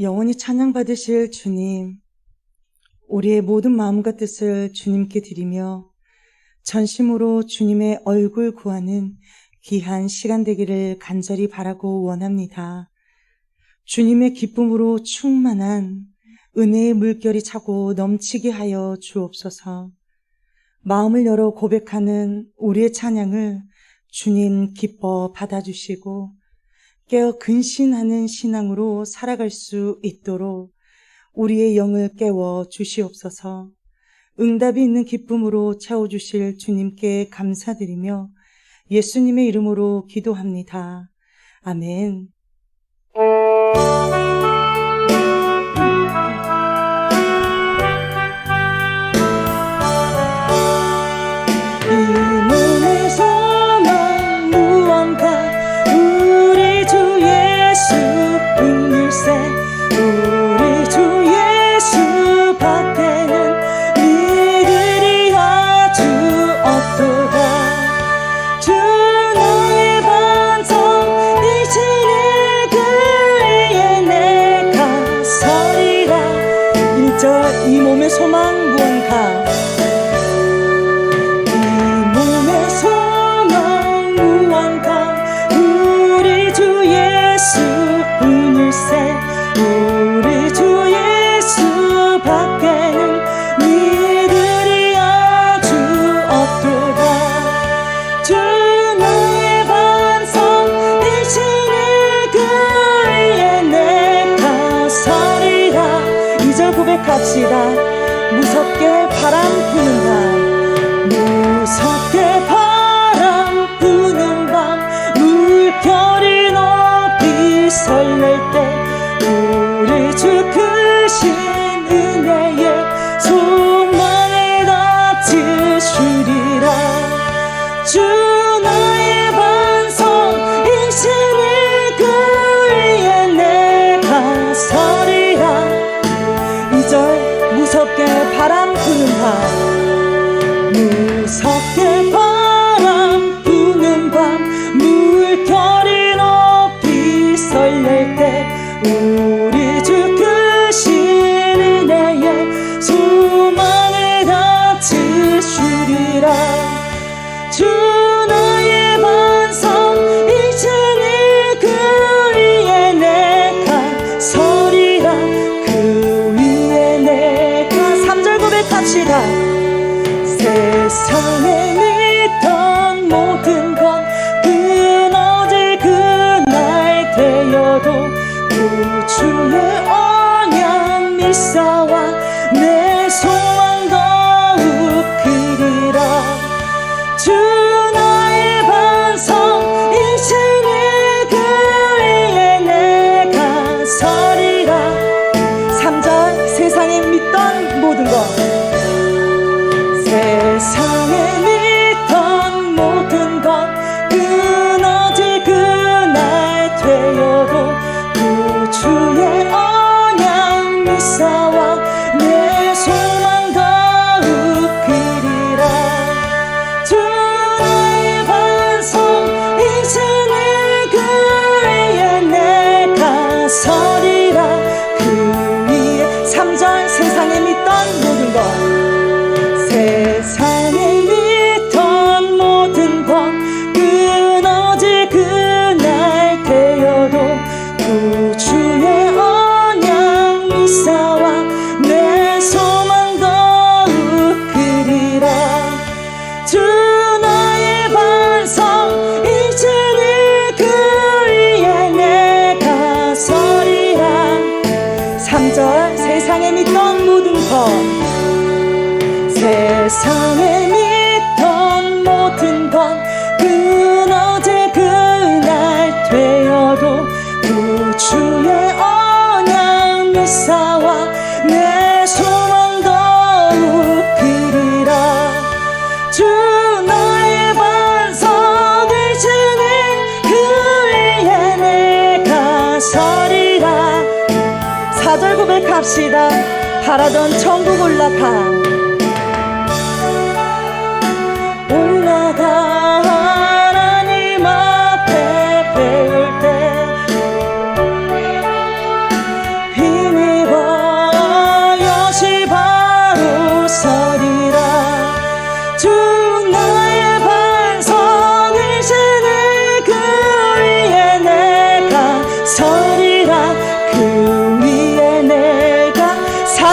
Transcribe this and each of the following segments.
영원히 찬양받으실 주님, 우리의 모든 마음과 뜻을 주님께 드리며 전심으로 주님의 얼굴 구하는 귀한 시간 되기를 간절히 바라고 원합니다. 주님의 기쁨으로 충만한 은혜의 물결이 차고 넘치게 하여 주옵소서. 마음을 열어 고백하는 우리의 찬양을 주님 기뻐 받아주시고 깨어 근신하는 신앙으로 살아갈 수 있도록 우리의 영을 깨워 주시옵소서. 응답이 있는 기쁨으로 채워주실 주님께 감사드리며 예수님의 이름으로 기도합니다. 아멘. 이 몸의 소망 무언가, 이 몸의 소망 무언가, 우리 주 예수 분일세, 우리 주 예수 밖에는 믿으리 아주 없도다. 주 나의 반석 되시니 그 위에 내가 서리라. 2절 고백합시다. 무섭게 바람 부는 밤, 무섭게 바람 부는 밤, 물결이 높이 설렐 때 우리 주 크신 은혜에 소망을 다지시리라. 주 나의 반석 이시니 그 위에 내가 서리라. 2절 무섭게 바람 부는 밤, 무섭게 바람 부는 밤, 물결이 높이 설렐 때 우리 주 크신 은혜에 소망을 다지시리라. 주 나의 반석 이시니 그 위에 내가 서리라. 합시다. 세상에 믿던 모든 건 끊어질 그날 되어도 구주의 언약 믿사와 내 소망 더욱 크리라. 주 나의 반석 이시니 그 위에 내가 서리라. 3절 세상에 믿던 모든 것, 세상에 믿던 모든 것 끊어질 그날 되어도 구주의 언약 믿사와 내 소망 더욱 크리라. 주 나의 반석 이시니 그 위에 내가 서리라. 그 위에 3절 세상에 믿던 모든 것, 세상에 믿던 모든 것 끊어질 그날 되어도 구주의 언약 믿사와 내 소망 더욱 크리라. 주 나의 반석 이시니 그 위에 내가 서리라. 3절 세상에 믿던 모든 것, 세상에 믿던 모든 것 끊어질 그날 되어도 구주의 언약 믿사와 내 소망 더욱 크리라. 주 나의 반석 이시니 그 위에 내가 서리라. 4절 고백합시다. 바라던 천국 올라가 하나님 앞에 배울 때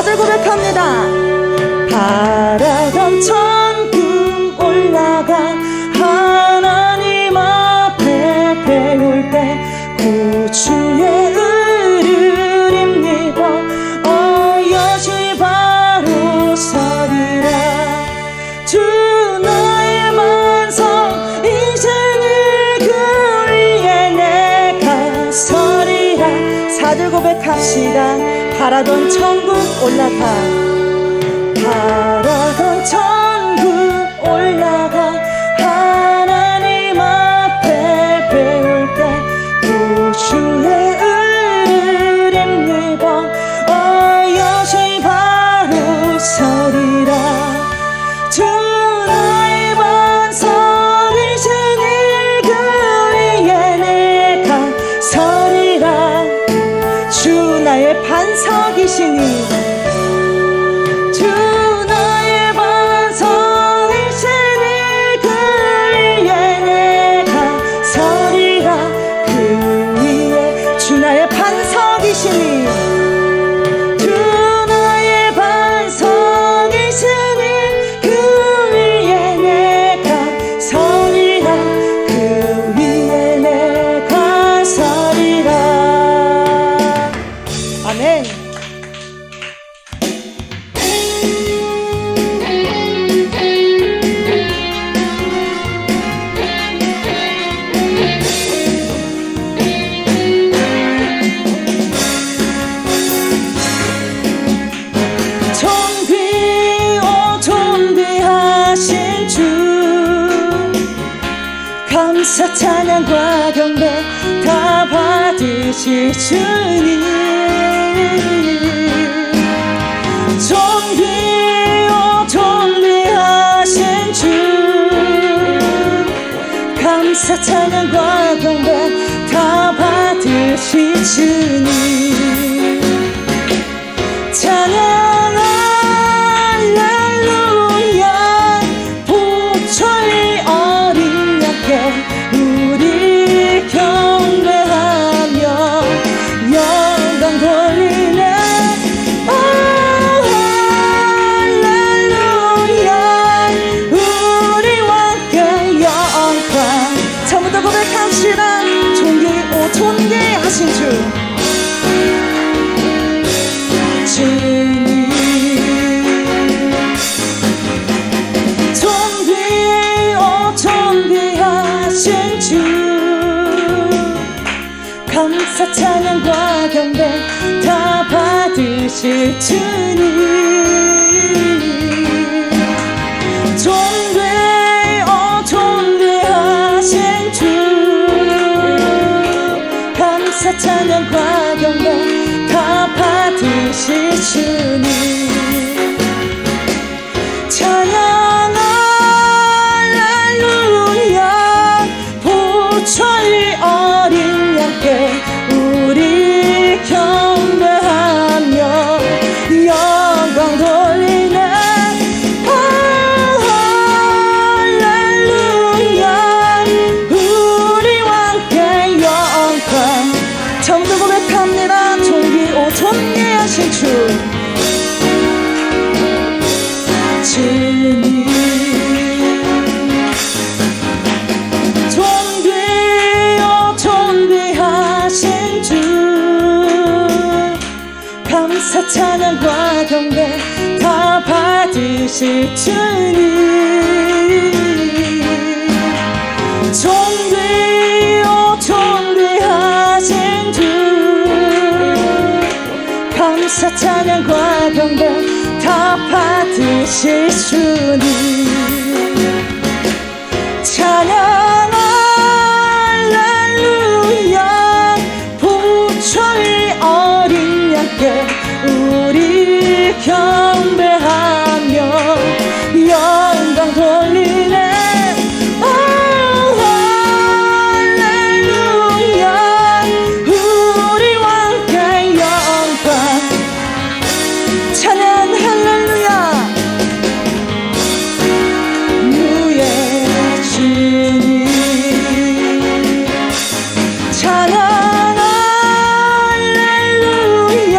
성도들 고백합니다. 바라던 천국 올라가 하나님 앞에 배울 때 구주의 의를 입니다. 여시 바로 서리라. 주 나의 반석 인생을 그 위에 내가 서리라. 사들 고백합시다. 바라던 천국 올라가 바라던 천국 올라가 하나님 앞에 배울 때 구주의 의를 입니다. 여시 바로 서리라. 주 나의 반석 인생을 그 위에 내가 서리라. 주 나의 반석이시니 주 나의 반석 인생을 그 위에 내가 서리라. 그 위에 주 나의 반석이시니 주 나의 반석 인생을 그 위에 내가 서리라. 그 위에 내가 서리라. 아멘. 존귀하신 주 감사 찬양과 경배 다 받으실 주님. 존귀하신 주 감사 찬양과 경배 다 받으실 주님. 찬양 할렐루야. 부처의 어린 양께 우리 경배하며 영광 돌리네. 할렐루야. 우리와 함께 영광. 처음부터 고백합시다. 존귀하신 주 주님. 존귀하신 주 감사 찬양과 경배 다 받으실 주님. 존귀하신 주 감사 찬양과 경배 다 받으실 주님. 찬양 할렐루야. 부처의 어린 양께 우리 경배하며 영광 돌리네. 할렐루야. 우리와 함께 영광. 처음부터 고백합니다. 존귀하신 주 주님. 존귀하신 주 감사 찬양과 경배 다 받으실 주님. 존귀하신 주 감사 찬양과 경배 다 받으실 주님. 찬양 할렐루야. 부처의 어린 양께 우리 경배하며 영광 돌리네. 할렐루야. 우리와 함께 영광. 찬양 할렐루야. 누의 주님. 찬양 할렐루야.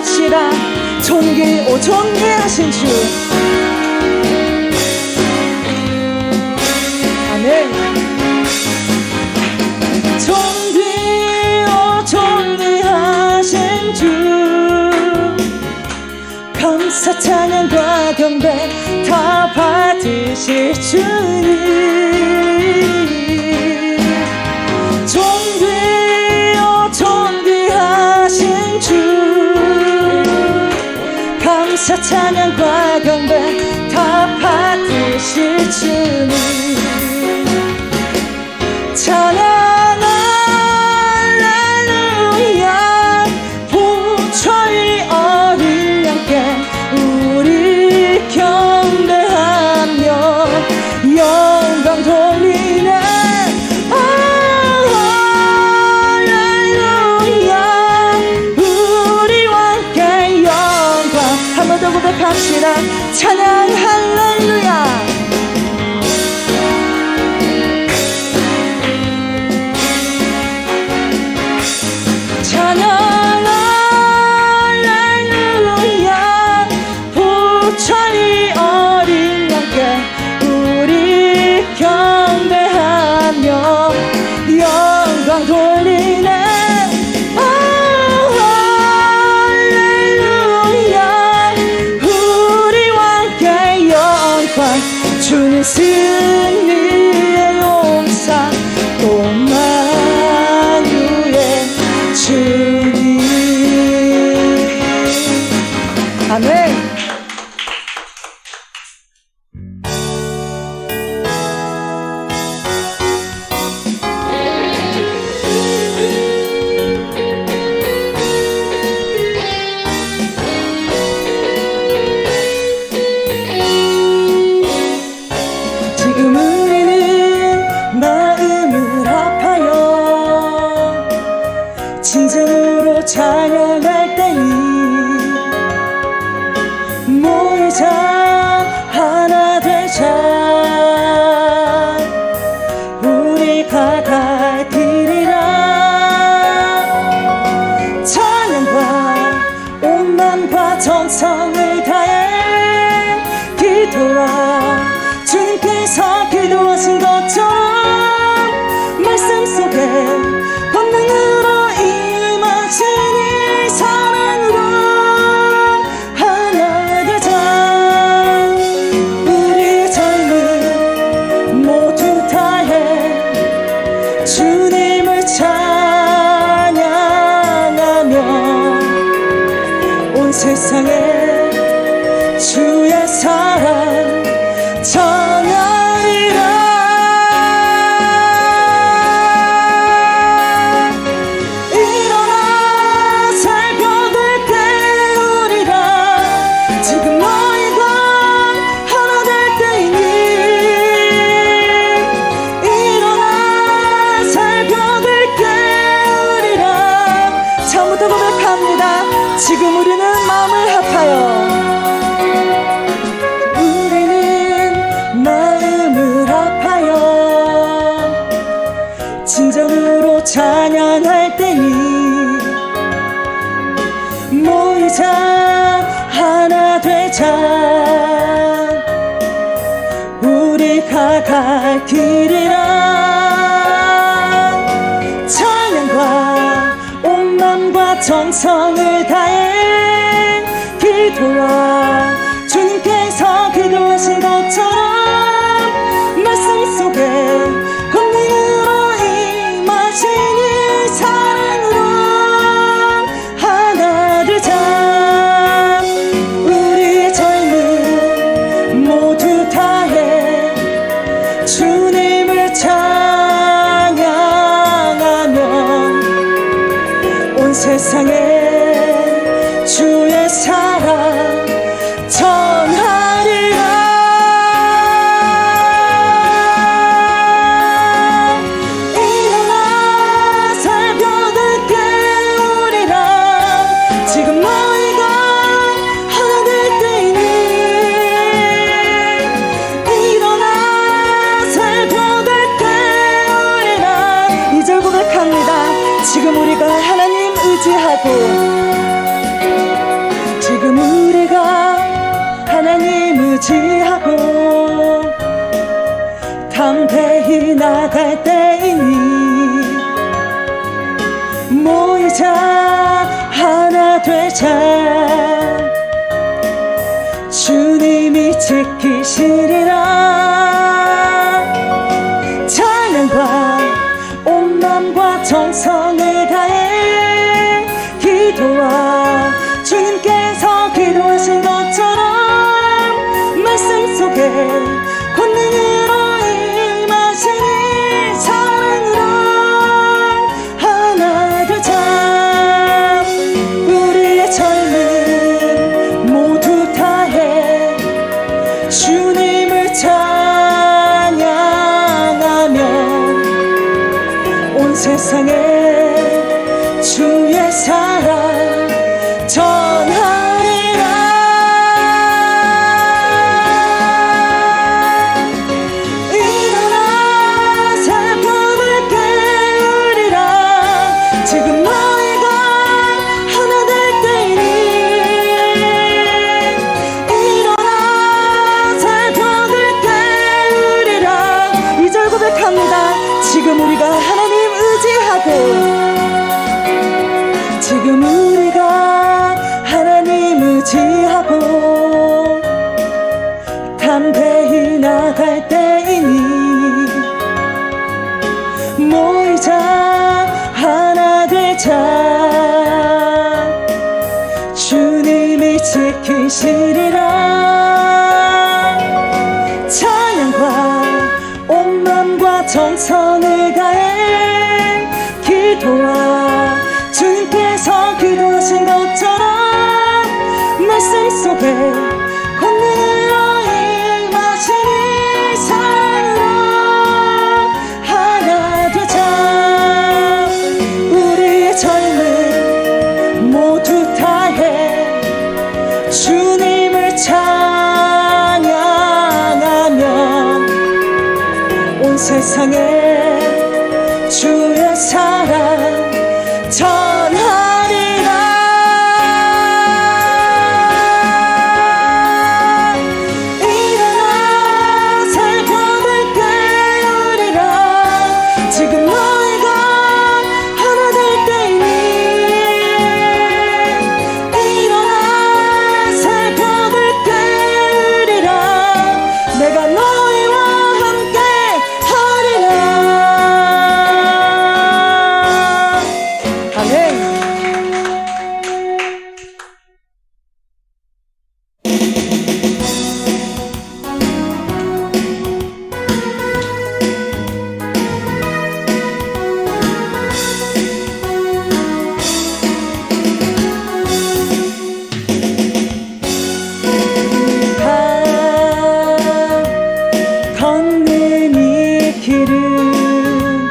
합시다. 존귀하신 주. 아멘. 존귀하신 주, 감사 찬양과 경배 다 받으실 주님. 존귀하신 주, 감사 찬양과 경배 다 받으실 주님. 찬양 할렐루야, 보초의 어린 양께 우리 경배하며 영광 돌리네. 할렐루야, 우리 왕께 영광. 한 번 더 고백합시다. 찬양 할렐루야. 찬양 할렐루야, 보초의 어린 양께 우리 경배하며 영광 돌리네. 할렐루야, 우리 왕께 영광. 주는 승리의 용사 또 만유의 주님. 아멘. 지금 우리는 마음을 아파요. 진정으로 찬양할 때니 모이자 하나 되자. 우리가 갈 길이라 찬양과 온 마음과 정성을 다해 기도와 주님께서 기도하신 것처럼 말씀 속에 권능으로 임하시니 사랑으로 하나 되자. 우리 젊은 모두 다해 주님을 찬양하며 온 세상에 주의 사랑 전하리라. 일어나 새벽을 깨우리라. 지금 너희가 하나 될 때이니. 일어나 새벽을 깨우리라. 처음부터 고백합니다. 지금 우리는 마음을 합하여 진정으로 찬양할 때니 모이자 하나 되자. 우리가 갈 길이라 찬양과 온 마음과 정성을 다해 기도와 주님께서 기도하신 것처럼 말씀 속에 권능으로 임하시니 사랑으로 하나 되자. 우리 젊은 모두 다해 주님을 찬양하며 온 세상에 주의 사랑 전하리라. 지금 우리가 하나님 의지하고 의지하고 담대히 나갈 때이니 모이자 하나 되자 주님이 지키시리라 찬양과 온 맘과 정성을 다해 기도와 주님께서 기도하신 것처럼 말씀 속에 권능으로 임하시니 사랑으로 하나 되자 우리의 젊음 모두 다해 주님을 찬양하며 온 세상에 주의 사랑 전하리라 일어나 살펴볼 깨우리라 지금 너희가 하나 될 때이니 일어나 살펴볼 깨우리라 2절 고백합니다 지금 우리가 하나님 의지하고 지금 우리가 하나님 의지하고 담대히 나갈 때이니 모이자 하나 되자 주님이 지키시리라 찬양과 온 맘과 정성을 다해 기도와 주님께서 기도하신 것처럼 말씀 속에 권능으로 임하시니 사랑으로 하나 되자 우리의 젊음 모두 다해 주님을 찬양하며 온 세상에 주의 사랑 전하리라 일어나 살펴볼 깨우리라 지금 너희가 하나 될 때이니 일어나 살펴볼 깨우리라 내가 너희와 함께 하리라 아멘. 다 걷는 이 길은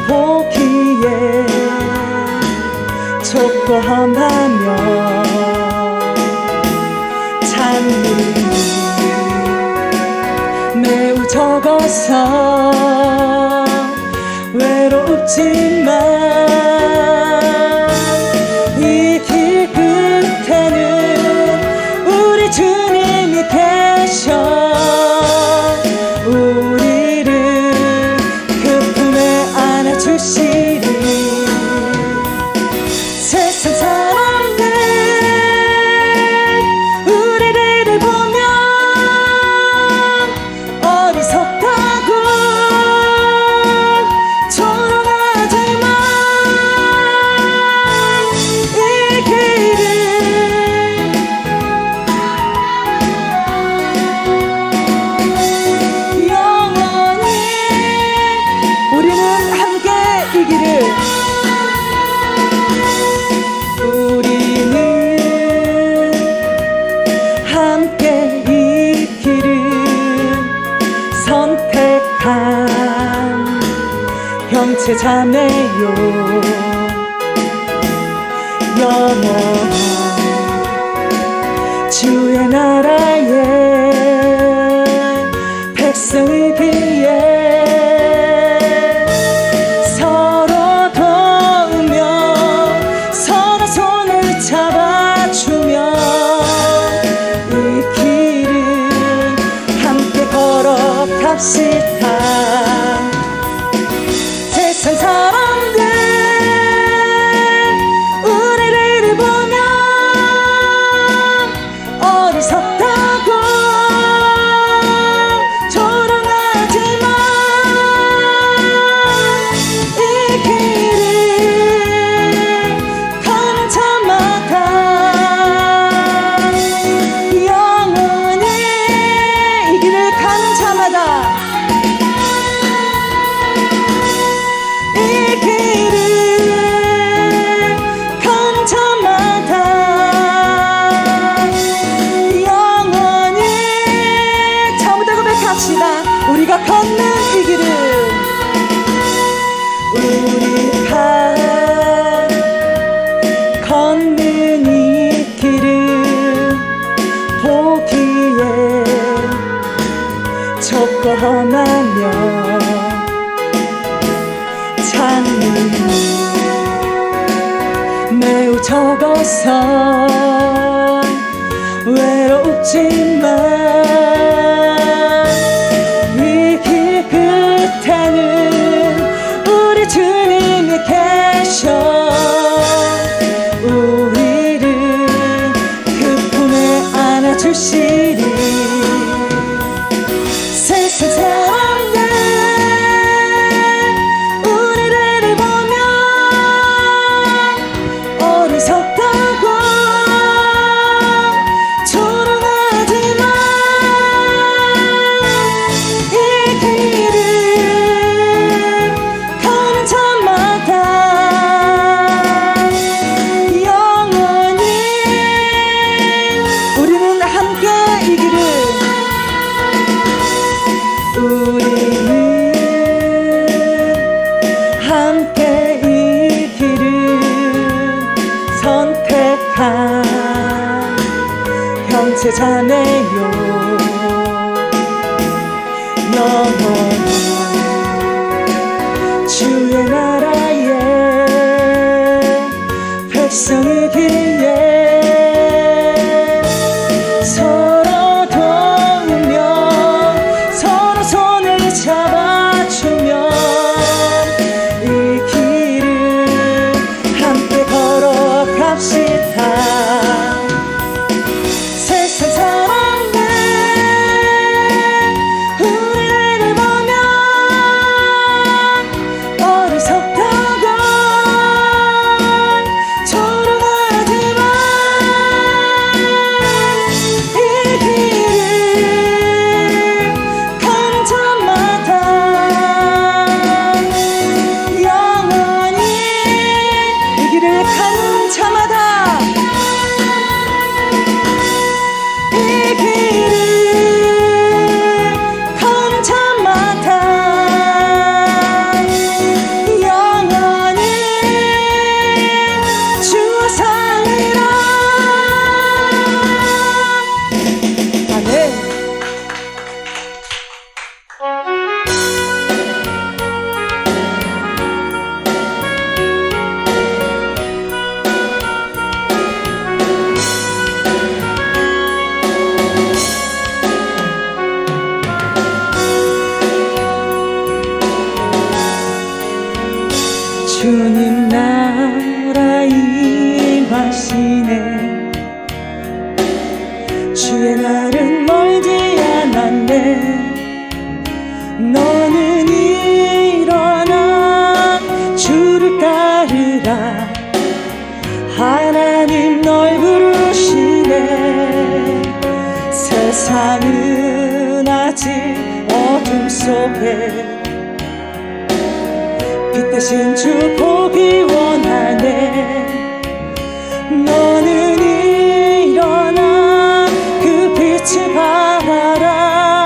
보기에 좁고 험하며 찬물이 매우 적어서 외롭지만 이 길 끝에는 우리 주님이 계셔 우리를 그 품에 안아주시리 세상 사람들 우리를 보면 어리석다고 조롱하지만 이 길은 영원히 우리는 함께 이 길을 우리는 함께 이 길을 선택한 형제 자매요 영원한 주의 나라에 백성이기에 서로 도우며 서로 손을 잡아주며 이 길은 합시다. 세상 사람들 우리를 보면 어리석다고 조롱하지만 이 길을 가는 자마다 영원히 이 길을 가는 자마다 이 길을 가는 자마다 영원히 처음부터 고백합시다. 우리가 걷는 이 길은 우리가 걷는 이 길은 보기에 좁고 험하며 장님이 매우 적어서 외롭지만 이 길 끝에는 우리 주님이 계셔 우리를 그 품에 안아주시리. 세상 사람들 우리를 보면 어리석다고 조롱하지만 이 길을 가는 자마다 영원히 우리는 함께 이 길을 우리는 함께 이 길을 선택한 형제자매요. 영원한 주의 나라에 백성이기에 서로 도우며 서로 손을 잡아주며 이 길을 함께 걸어갑시다. 세상 사람들 우리를 보면 어리석다고 조롱하지만 이 길을 가는 자마다 영원히 이 길을 가는 자마다 이 길을 가는 자마다 영원히 주와 살리라. 아멘. 주님 나라 임하시네. 주의 날은 멀지 않았네. 너는 일어나 주를 따르라. 하나님 널 부르시네. 세상은 아직 어둠 속에 빛 대신 주 보기 원하네. 너는 일어나 그 빛을 바라라.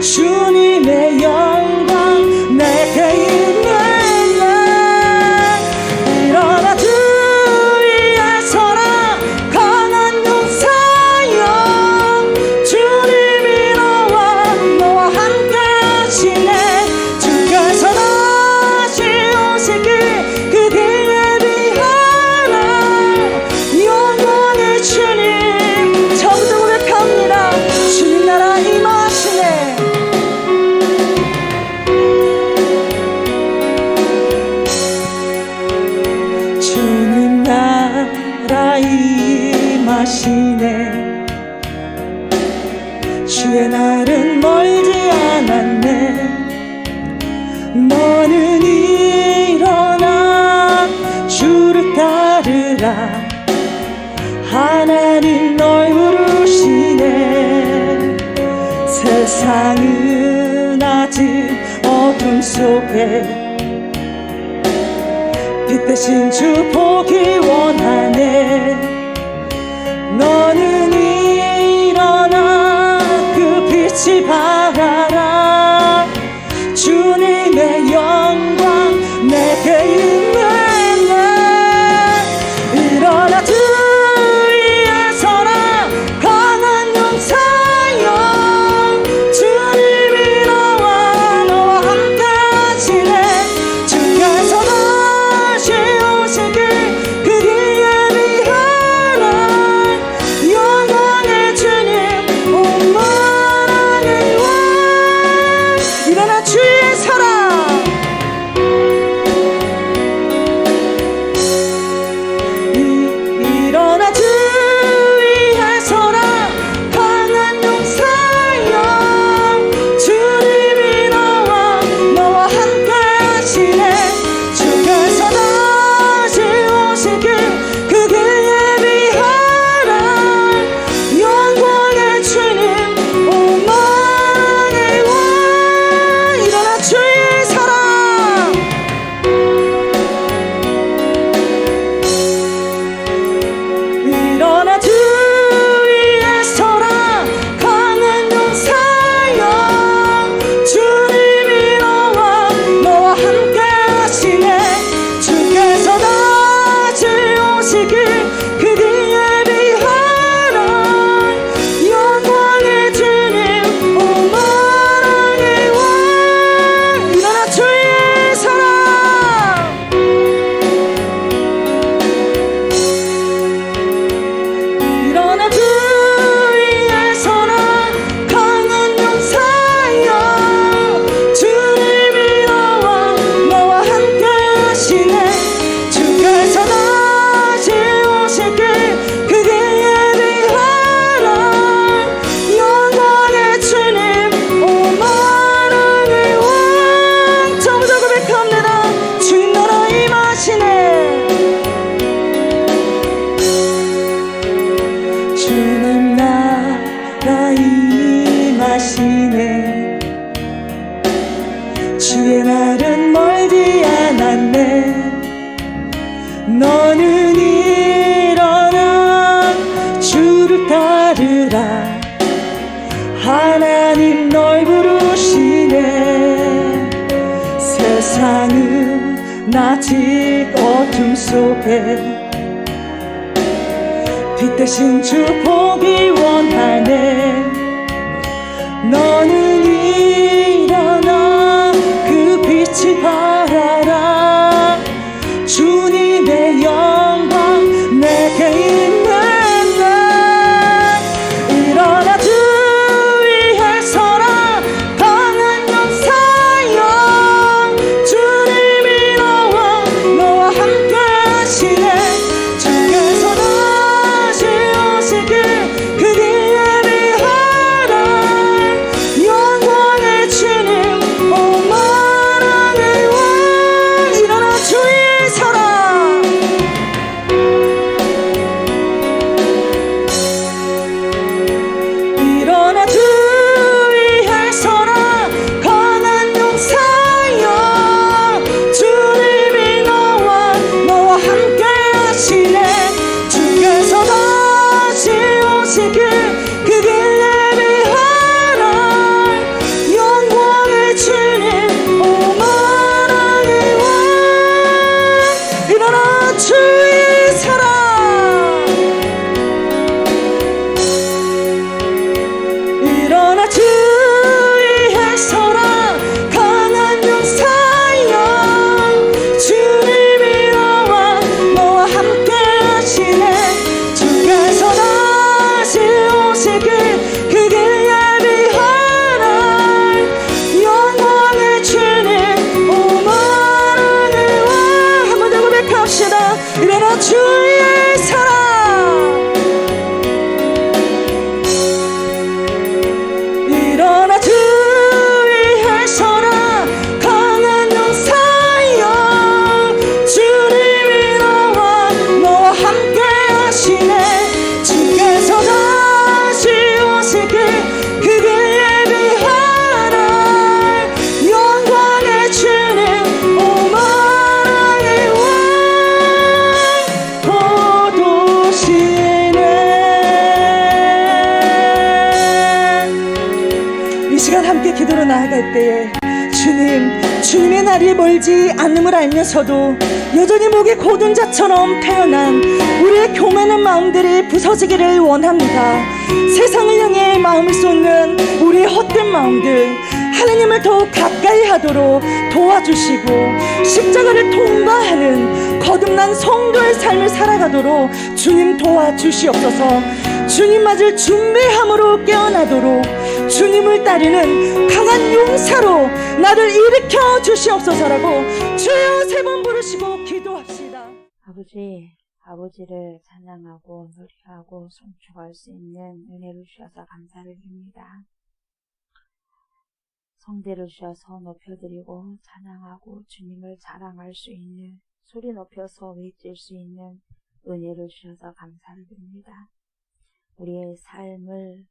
주님의 영광 내게 있네. 일어나 주 위에 서라. 강한 용사여 주님이 너와 함께 하시네. 주께서 다시 오시길 그 길에 비하라. 영원의 주님 처음부터 고백합니다. 어둠 속에 빛 대신 주 보기 원하네. 너는 일어나 그 빛이 바라라. 주님의 영광 내게 임했네. 일어나 주 위에 서라 강한 용사여. 주님이 너와 함께 하시네. 주께서 다시 오시길 그 뒤에 위하라. 영광의 주님 온만한 왕. 일어나 주의 사랑. 일어나 주 위에 서라 강한 용사여. 주님이 너와 함께 하시네. 주께서 다시 오시길 그 뒤에 위하라. 영광의 주님 오만의 왕. 일어나 주의 사랑. 일어나 주 위에 서라 강한 용사여. 주님이 너와 함께 하시네. 주께서 다시 오시길 그 뒤에 위하라. 영광의 주님 오만의 왕. 일어나 주의 사랑. 일어나 주 위에 서라 강한 용사여. 주님이 너와 함께 하시네. 주께서 다시 오시길 그 뒤에 위하라. 영광의 주님 오만한 왕. 처음부터 고백합니다. 주님 나라 임하시네. 주는 나라 임하시네. 주의 날은 멀지 않았네. 너는 일어나 주를 따르라. 하나님 널 부르시네. 세상은 아직 어둠 속에 빛 대신 주 보기 원하네. 너는 일어나 그 빛이 바라라. 주님의 영광 내게 임했네. 일어나 주 위에 서라 강한 용사여. 주님이 너와 함께 하시네. 주께서 다시 오시길 그 뒤에 위하라. 주님의 날이 멀지 않음을 알면서도 여전히 목이 고든 자처럼 태어난 우리의 교만한 마음들이 부서지기를 원합니다. 세상을 향해 마음을 쏟는 우리의 헛된 마음들, 하나님을 더욱 가까이 하도록 도와주시고 십자가를 통과하는 거듭난 성도의 삶을 살아가도록 주님 도와주시옵소서. 주님 맞을 준비함으로 깨어나도록 주님을 따르는 강한 용사로 나를 일으켜 주시옵소서라고 주여 세 번 부르시고 기도합시다. 아버지를 찬양하고 노래하고 송축할 수 있는 은혜를 주셔서 감사를 드립니다. 성대를 주셔서 높여드리고 찬양하고 주님을 자랑할 수 있는, 소리 높여서 외칠 수 있는 은혜를 주셔서 감사를 드립니다. 우리의 삶을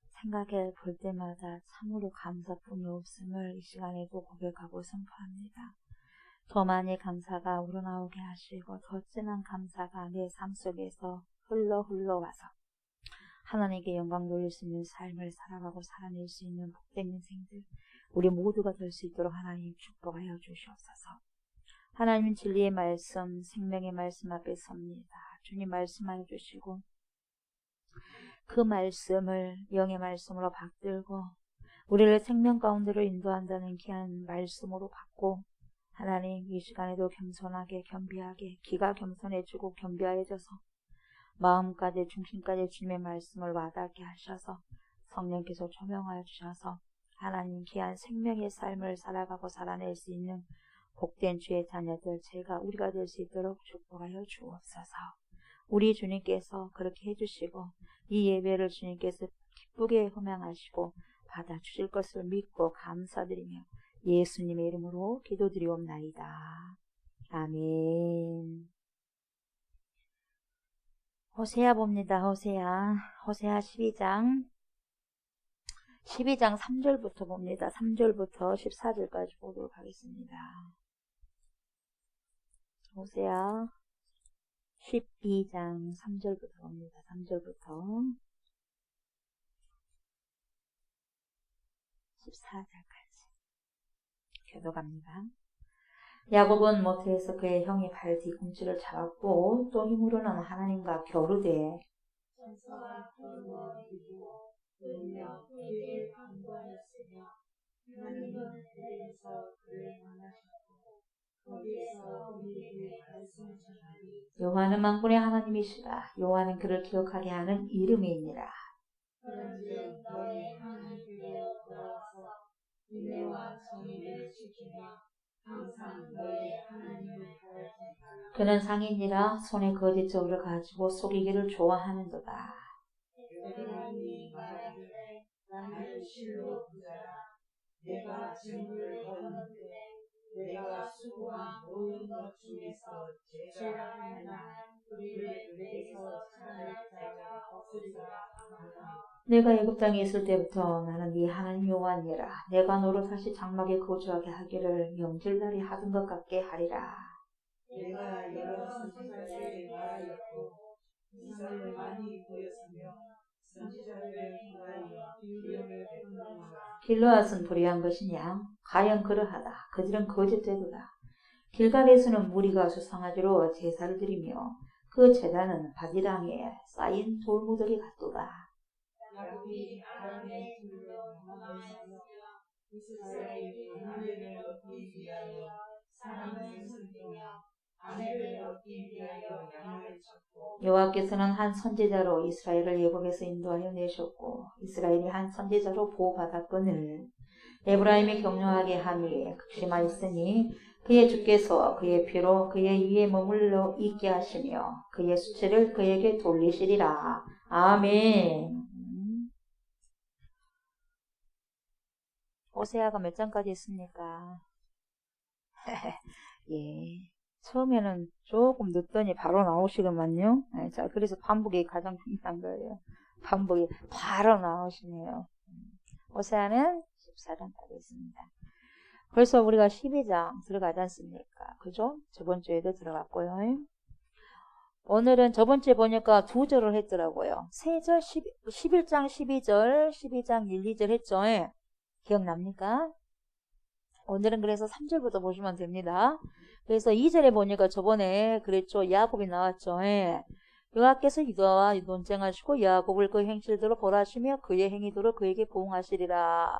생각해 볼 때마다 참으로 감사뿐이 없음을 이 시간에도 고백하고 선포합니다. 더 많이 감사가 우러나오게 하시고 더 진한 감사가 내 삶 속에서 흘러와서 하나님께 영광 돌릴 수 있는 삶을 살아가고 살아낼 수 있는 복된 인생들 우리 모두가 될 수 있도록 하나님 축복하여 주시옵소서. 하나님 진리의 말씀, 생명의 말씀 앞에 섭니다. 주님 말씀하여 주시고 그 말씀을 영의 말씀으로 받들고 우리를 생명 가운데로 인도한다는 귀한 말씀으로 받고 하나님 이 시간에도 겸손하게 겸비하게 귀가 겸손해지고 겸비하여져서 마음까지 중심까지 주님의 말씀을 와닿게 하셔서 성령께서 조명하여 주셔서 하나님 귀한 생명의 삶을 살아가고 살아낼 수 있는 복된 주의 자녀들 우리가 될 수 있도록 축복하여 주옵소서. 우리 주님께서 그렇게 해주시고 이 예배를 주님께서 기쁘게 허망하시고 받아주실 것을 믿고 감사드리며 예수님의 이름으로 기도드리옵나이다. 아멘. 호세아 봅니다. 호세아 12장 3절부터 봅니다. 3절부터 14절까지 보도록 하겠습니다. 호세아 12장 3절부터 봅니다. 3절부터 14절까지 교도갑니다. 야곱은 모태에서 그의 형이 발 뒤꿈치를 잡았고 또 힘으로는 하나님과 겨루되 천사가 그를 이기고 그며 그에게 강구하였으며 하나님은 그에서 그를 만나셨고 거기에서 우리에게 말씀하셨나니 여호와는 만군의 하나님이시라. 여호와는 그를 기억하게 하는 이름이니라. 그런즉 너의 하나님께로 돌아와서 은혜와 정의를 지키며 항상 너의 하나님을 바라지니라. 그는 상인이라 손에 거짓 저울을 가지고 속이기를 좋아하는도다. 여호와니 말하기를 나는 실로 부자라. 내가 증거를 얻었는데 내가 수고한 모든 것 중에서 제가 할 만한 우리를 위해서 찾아낼 자가 없으리라 하노라. 내가 애굽 땅에 있을 때부터 나는 네 하나님 여호와니라. 내가 너를 다시 장막에 거주하게 하기를 명절날이 하던 것 같게 하리라. 내가 여러 선지자들에게 말하였고 이삭을 많이 보였으며 선지자들을 통하여 비유를 베푼노라. 길르앗은 불의한 것이냐? 과연 그러하다. 그들은 거짓되도다. 길갈에서는 무리가 수상하지로 제사를 드리며 그 제단은 바디랑에 쌓인 돌무더기 같도다. 야곱이 아람의 둘로 망하였으며 이스라엘이 아내를 얻기 위하여 사람을 섬기며 아내를 얻기 위하여 양을 쳤고 여호와께서는 한 선지자로 이스라엘을 애굽에서 인도하여 내셨고 이스라엘이 한 선지자로 보호받았거늘 에브라임이 격려하게 함이 극심하였으니 그의 주께서 그의 피로 그의 위에 머물러 있게 하시며 그의 수치를 그에게 돌리시리라. 아멘. 호세아가 몇 장까지 있습니까? 예. 처음에는 조금 늦더니 바로 나오시더만요. 네, 자, 그래서 반복이 가장 중요한 거예요. 반복이 바로 나오시네요. 호세아는 14장까지 있습니다. 벌써 우리가 12장 들어가지 않습니까? 그죠? 저번 주에도 들어갔고요. 오늘은 저번 주에 보니까 2절을 했더라고요. 3절, 11장 12절, 12장 1, 2절 했죠? 기억납니까? 오늘은 그래서 3절부터 보시면 됩니다. 그래서 2절에 보니까 저번에 그랬죠. 야곱이 나왔죠. 예. 여호와께서 유다와 논쟁하시고 야곱을 그 행실대로 벌하시며 그의 행위대로 그에게 보응하시리라.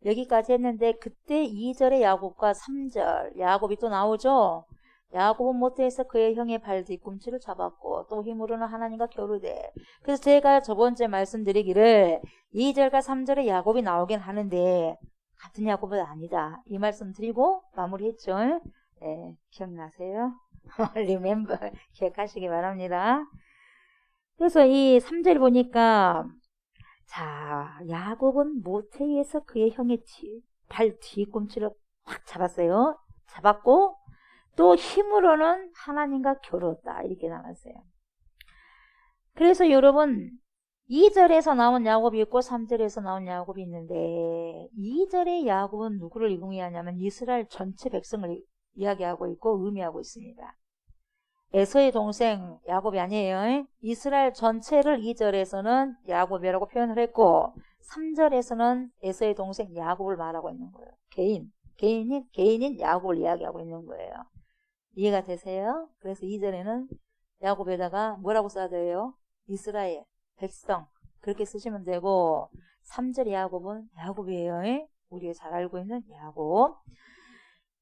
여기까지 했는데 그때 2절에 야곱과 3절 야곱이 또 나오죠. 야곱은 모태에서 그의 형의 발 뒤꿈치를 잡았고 또 힘으로는 하나님과 겨루되. 그래서 제가 저번주에 말씀드리기를 2절과 3절에 야곱이 나오긴 하는데 같은 야곱은 아니다. 이 말씀 드리고 마무리했죠. 네, 기억나세요? remember 기억하시기 바랍니다. 그래서 이 3절 보니까 자, 야곱은 모태에서 그의 형의 발 뒤꿈치를 확 잡았어요. 잡았고 또 힘으로는 하나님과 겨루었다. 이렇게 나왔어요. 그래서 여러분 2절에서 나온 야곱이 있고 3절에서 나온 야곱이 있는데 2절의 야곱은 누구를 의미하냐면 이스라엘 전체 백성을 이야기하고 있고 의미하고 있습니다. 에서의 동생 야곱이 아니에요. 이스라엘 전체를 2절에서는 야곱이라고 표현을 했고 3절에서는 에서의 동생 야곱을 말하고 있는 거예요. 개인인 야곱을 이야기하고 있는 거예요. 이해가 되세요? 그래서 2절에는 야곱에다가 뭐라고 써야 돼요? 이스라엘, 백성 그렇게 쓰시면 되고 3절 야곱은 야곱이에요. 우리가 잘 알고 있는 야곱.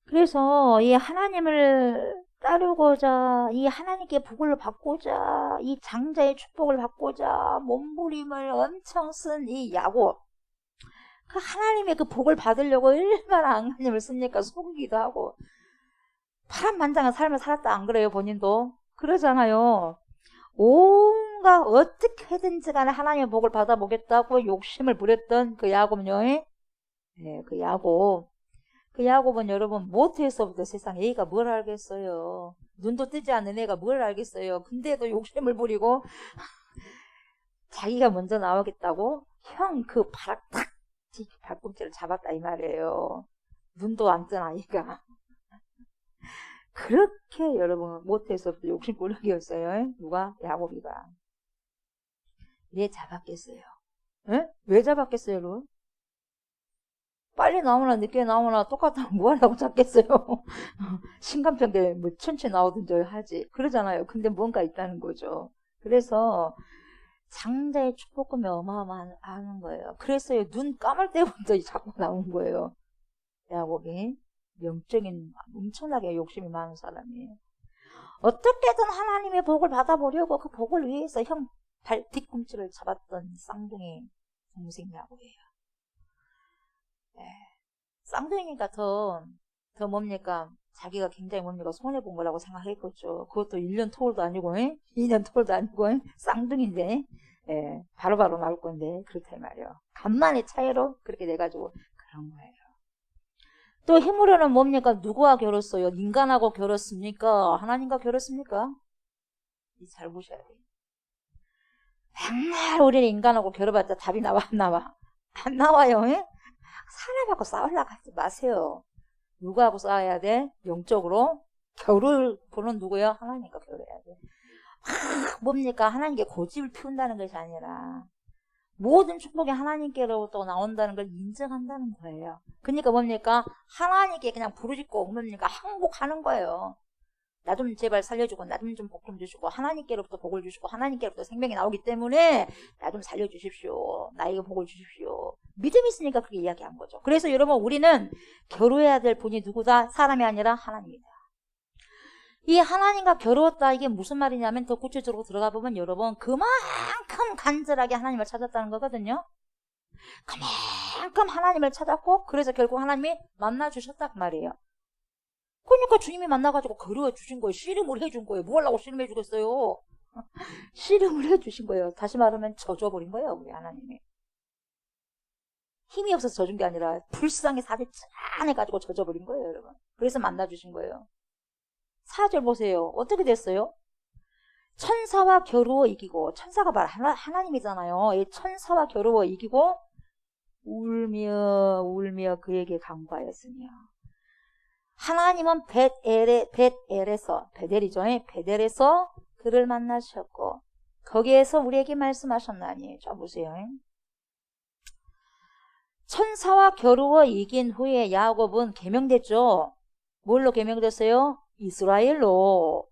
그래서 이 하나님을 따르고자 이 하나님께 복을 받고자 이 장자의 축복을 받고자 몸부림을 엄청 쓴 이 야곱 그 하나님의 그 복을 받으려고 얼마나 하나님을 씁니까? 속이기도 하고 파란만장한 삶을 살았다 안 그래요? 본인도 그러잖아요. 온갖 어떻게든지 간에 하나님의 복을 받아보겠다고 욕심을 부렸던 그 야곱요. 네, 그 야곱은 여러분 모태에서부터 세상에 애가 뭘 알겠어요. 눈도 뜨지 않는 애가 뭘 알겠어요. 근데도 욕심을 부리고 자기가 먼저 나오겠다고 형 그 발꿈치를 잡았다 이 말이에요. 눈도 안 뜬 아이가. 그렇게 여러분 모태에서부터 욕심꾸러기였어요. 누가? 야곱이가. 왜 잡았겠어요? 에? 왜 잡았겠어요 여러분? 빨리 나오나 늦게 나오나 똑같다면 뭐하려고 잡겠어요? 신간평에 뭐 천천히 나오든지 하지 그러잖아요. 근데 뭔가 있다는 거죠. 그래서 장자의 축복금이 어마어마한 거예요. 그래서 눈 감을 때부터 자꾸 나온 거예요. 야곱이 영적인 엄청나게 욕심이 많은 사람이에요. 어떻게든 하나님의 복을 받아보려고 그 복을 위해서 형 발 뒤꿈치를 잡았던 쌍둥이 동생 야곱이에요. 네. 쌍둥이니까 더 뭡니까? 자기가 굉장히 뭡니까? 손해본 거라고 생각했겠죠. 그것도 1년 토울도 아니고, 2년 토울도 아니고, 쌍둥이인데, 바로바로 나올 건데, 그렇다 말이에요. 간만의 차이로 그렇게 돼가지고, 그런 거예요. 또 힘으로는 뭡니까? 누구와 겨뤘어요? 인간하고 겨뤘습니까? 하나님과 겨뤘습니까? 잘 보셔야 돼요. 맨날 우리는 인간하고 겨뤄봤자 답이 나와, 안 나와? 안 나와요, 사람하고 싸우려고 하지 마세요. 누구하고 싸워야 돼? 영적으로? 겨룰 분은 누구예요? 하나님과 겨뤄야 돼. 뭡니까? 하나님께 고집을 피운다는 것이 아니라 모든 축복이 하나님께로부터 나온다는 걸 인정한다는 거예요. 그러니까 뭡니까? 하나님께 그냥 부르짖고 뭡니까? 항복하는 거예요. 나 좀 제발 살려주고 나 좀 복 좀 주시고 하나님께로부터 복을 주시고 하나님께로부터 생명이 나오기 때문에 나 좀 살려주십시오. 나에게 복을 주십시오. 믿음이 있으니까 그렇게 이야기한 거죠. 그래서 여러분 우리는 겨루어야 될 분이 누구다? 사람이 아니라 하나님이다. 이 하나님과 겨루었다 이게 무슨 말이냐면 더 구체적으로 들어가 보면 여러분 그만큼 간절하게 하나님을 찾았다는 거거든요. 그만큼 하나님을 찾았고 그래서 결국 하나님이 만나주셨단 말이에요. 그러니까 주님이 만나가지고 겨루어 주신 거예요. 씨름을 해준 거예요. 뭐 하려고 씨름해 주겠어요? 씨름을 해주신 거예요. 다시 말하면 져줘버린 거예요. 우리 하나님이. 힘이 없어서 져준 게 아니라 불쌍히 사실 짠해가지고 져줘버린 거예요. 여러분. 그래서 만나주신 거예요. 4절 보세요. 어떻게 됐어요? 천사와 겨루어 이기고 천사가 바로 하나님이잖아요. 이 천사와 겨루어 이기고 울며 그에게 간구하였으며 하나님은 베델에서 그를 만나셨고 거기에서 우리에게 말씀하셨나니 자 보세요. 천사와 겨루어 이긴 후에 야곱은 계명됐죠. 뭘로 계명됐어요? 이스라엘로.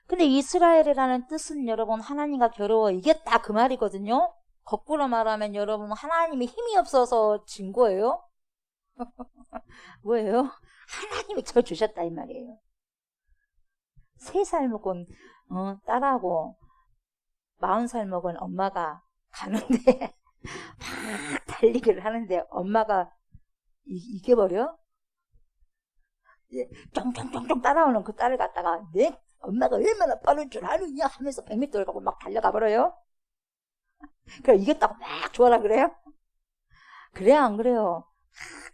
근데 이스라엘이라는 뜻은 여러분 하나님과 겨루어 이겼다 그 말이거든요. 거꾸로 말하면 여러분 하나님이 힘이 없어서 진 거예요. 뭐예요? 하나님이 저 주셨다 이 말이에요. 3살 먹은 딸하고 40살 먹은 엄마가 가는데 막 달리기를 하는데 엄마가 이겨버려? 쫑쫑쫑쫑 따라오는 그 딸을 갖다가 내 엄마가 얼마나 빠른 줄 아느냐 하면서 100m를 가고 막 달려가 버려요. 그래 이겼다고 막 좋아라 그래요? 그래야 안 그래요?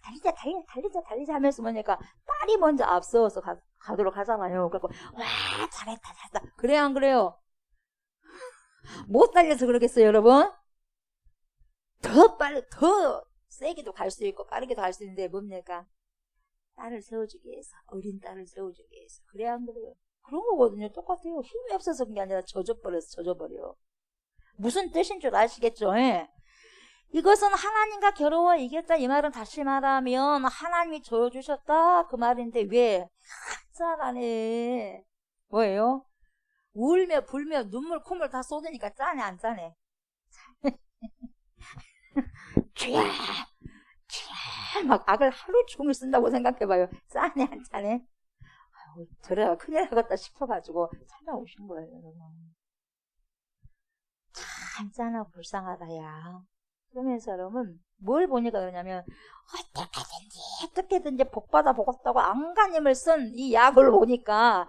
달리자 하면서 뭐니까 딸이 먼저 앞서서 가도록 하잖아요. 그래서 와 잘했다 그래야 안 그래요? 못 달려서 그러겠어요 여러분? 더 빨리 더 세게도 갈 수 있고 빠르게도 갈 수 있는데 뭡니까? 딸을 세워주기 위해서 어린 딸을 세워주기 위해서 그래야 안 그래요? 그런 거거든요. 똑같아요. 힘이 없어서 그런 게 아니라 젖어버려. 무슨 뜻인 줄 아시겠죠? 예? 이것은 하나님과 겨루어 이겼다 이 말은 다시 말하면 하나님이 줘주셨다 그 말인데 왜? 짠하네. 뭐예요? 울며 불며 눈물 콧물 다 쏟으니까 짜네 안 짜네? 쥐야 막 악을 하루 종일 쓴다고 생각해봐요. 짜네 안 짜네? 아유, 저래가 큰일 나겠다 싶어가지고 찾아오신 거예요 여러분. 참 짠하고 불쌍하다 야. 그러면서 여러분 뭘 보니까 그러냐면 어떻게든지 복받아 보겠다고 안간힘을 쓴 이 약을 보니까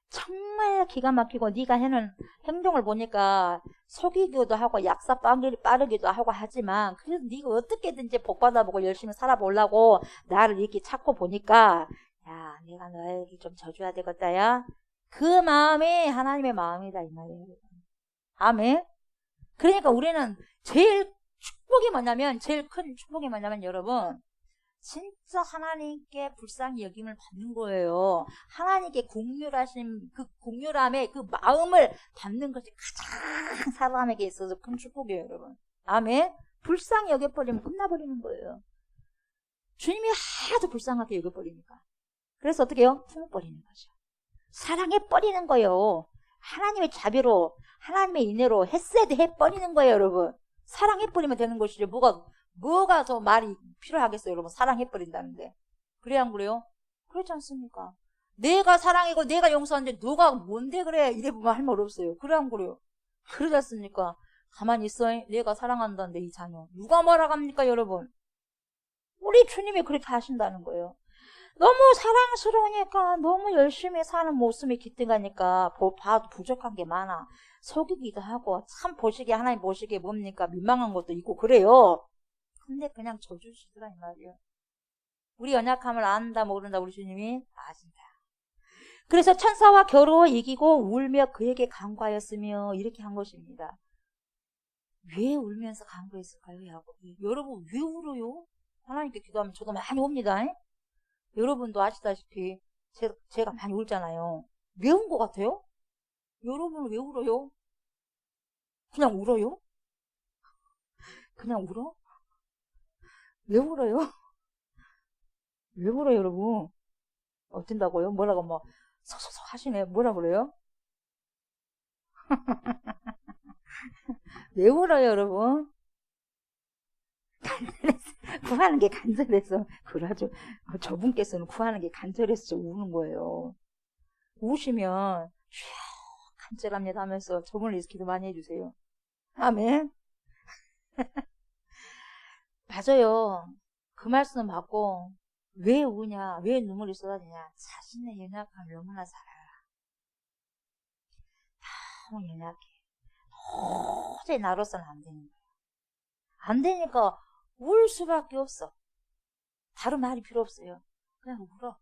정말 기가 막히고 네가 해는 행동을 보니까 속이기도 하고 약사 빠르기도 하고 하지만 그래도 네가 어떻게든지 복받아 보고 열심히 살아보려고 나를 이렇게 찾고 보니까 야 내가 너에게 좀 져줘야 되겠다 야. 그 마음이 하나님의 마음이다 이 말이에요. 아멘. 그러니까 우리는 제일 축복이 뭐냐면 제일 큰 축복이 뭐냐면 여러분 진짜 하나님께 불쌍히 여김을 받는 거예요. 하나님께 국률하신 그 국률함의 그 마음을 받는 것이 가장 사람에게 있어서 큰 축복이에요 여러분. 아멘. 불쌍히 여겨버리면 끝나버리는 거예요. 주님이 하도 불쌍하게 여겨버리니까 그래서 어떻게 해요? 품어버리는 거죠. 사랑해버리는 거예요. 하나님의 자비로 하나님의 인애로 헤세드 해버리는 거예요 여러분. 사랑해버리면 되는 것이죠. 뭐가 더 말이 필요하겠어요 여러분. 사랑해버린다는데 그래야 안 그래요? 그렇지 않습니까? 내가 사랑이고 내가 용서하는데 누가 뭔데 그래 이래 보면 할 말 없어요. 그래 안 그래요? 그러지 않습니까? 가만히 있어. 내가 사랑한다는데 이 자녀 누가 뭐라 합니까 여러분? 우리 주님이 그렇게 하신다는 거예요. 너무 사랑스러우니까 너무 열심히 사는 모습이 기특하니까 봐도 부족한 게 많아. 속이기도 하고 참 보시기에 하나님 보시기에 뭡니까 민망한 것도 있고 그래요. 근데 그냥 져주시더라 이 말이에요. 우리 연약함을 안다 모른다 우리 주님이 아신다. 그래서 천사와 겨루어 이기고 울며 그에게 간구하였으며 이렇게 한 것입니다. 왜 울면서 간구했을까요 야곱이? 여러분 왜 울어요? 하나님께 기도하면 저도 많이 옵니다. 여러분도 아시다시피 제가 많이 울잖아요. 왜 운 것 같아요? 여러분은 왜 울어요? 그냥 울어요? 그냥 울어? 왜 울어요? 왜 울어요 여러분? 어쩐다고요? 뭐라고 뭐 서서서 하시네. 뭐라 그래요? 왜 울어요 여러분? 구하는 게 간절해서 그러죠. 저분께서는 구하는 게 간절해서 우는 거예요. 우시면 간절합니다 하면서 저분을 위해서 기도 많이 해주세요. 아멘. 맞아요. 그 말씀 받고 왜 우냐 왜 눈물이 쏟아지냐 자신의 연약함을 너무나 잘 알아. 너무 연약해. 도저히 나로서는 안 되는 거야. 안 되니까 울 수밖에 없어. 다른 말이 필요 없어요. 그냥 울어.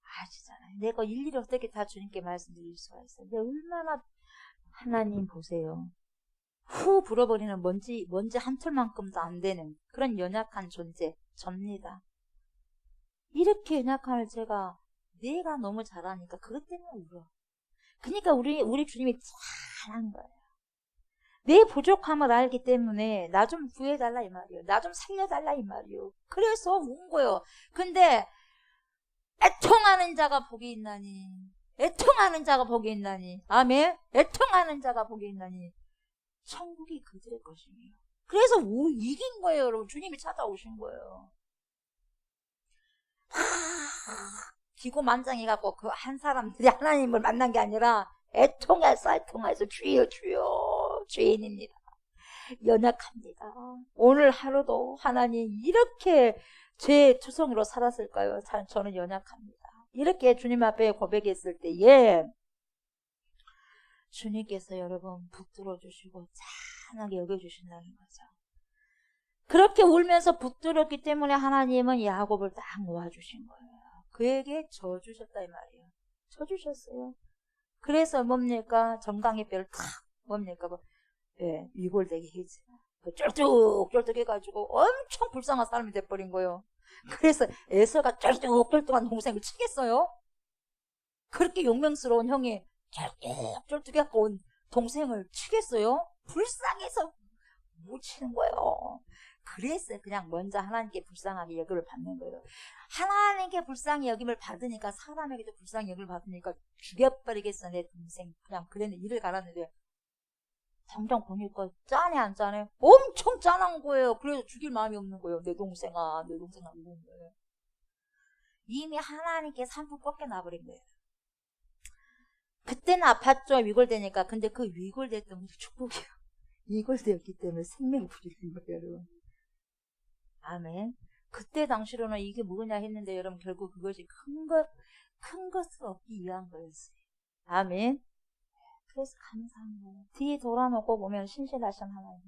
아시잖아요. 내가 일일이 어떻게 다 주님께 말씀드릴 수가 있어요. 근데 얼마나 하나님 보세요. 후 불어버리는 먼지 한 톨만큼도 안 되는 그런 연약한 존재 접니다. 이렇게 연약함을 내가 너무 잘하니까 그것 때문에 울어. 그러니까 우리 주님이 잘한 거예요. 내 부족함을 알기 때문에 나 좀 구해달라 이 말이에요. 나 좀 살려달라 이 말이에요. 그래서 온 거예요. 근데 애통하는 자가 복이 있나니, 애통하는 자가 복이 있나니, 아멘. 애통하는 자가 복이 있나니 천국이 그들의 것이에요. 그래서 이긴 거예요, 여러분. 주님이 찾아오신 거예요. 기고만장해갖고 그 한 사람들이 하나님을 만난 게 아니라 애통해서 주여 죄인입니다. 연약합니다. 오늘 하루도 하나님 이렇게 제 투성이로 살았을까요? 저는 연약합니다. 이렇게 주님 앞에 고백했을 때에 주님께서 여러분 붙들어 주시고 찬하게 여겨주신다는 거죠. 그렇게 울면서 붙들었기 때문에 하나님은 야곱을 딱 모아주신 거예요. 그에게 져 주셨다 이 말이에요. 져 주셨어요. 그래서 뭡니까? 정강의 뼈를 탁 뭡니까? 위골되게 해지. 쫄뚝 해가지고 엄청 불쌍한 사람이 돼버린 거예요. 그래서 에서가 쫄뚝한 동생을 치겠어요? 그렇게 용맹스러운 형이 쫄뚝해갖고 온 동생을 치겠어요? 불쌍해서 못 치는 거예요. 그래서 그냥 먼저 하나님께 불쌍하게 여김을 받는 거예요. 하나님께 불쌍히 여김을 받으니까 사람에게도 불쌍히 여김을 받으니까 죽여버리겠어 내 동생. 그냥 그랬는데 일을 갈았는데 당장 보니까 짠해 안 짠해? 엄청 짠한 거예요. 그래서 죽일 마음이 없는 거예요. 내 동생아 죽는 거예요. 이미 하나님께 산불 꺾여나버린 거예요. 그때는 아팠죠. 위골되니까. 근데 그 위골됐던 것이 축복이에요. 위골되었기 때문에 생명이 부리는 거예요, 여러분. 아멘. 그때 당시로는 이게 뭐냐 했는데 여러분 결국 그것이 큰 것을 얻기 위한 거였어요. 아멘. 그래서 감사한 거예요. 뒤에 돌아놓고 보면 신실하신 하나님.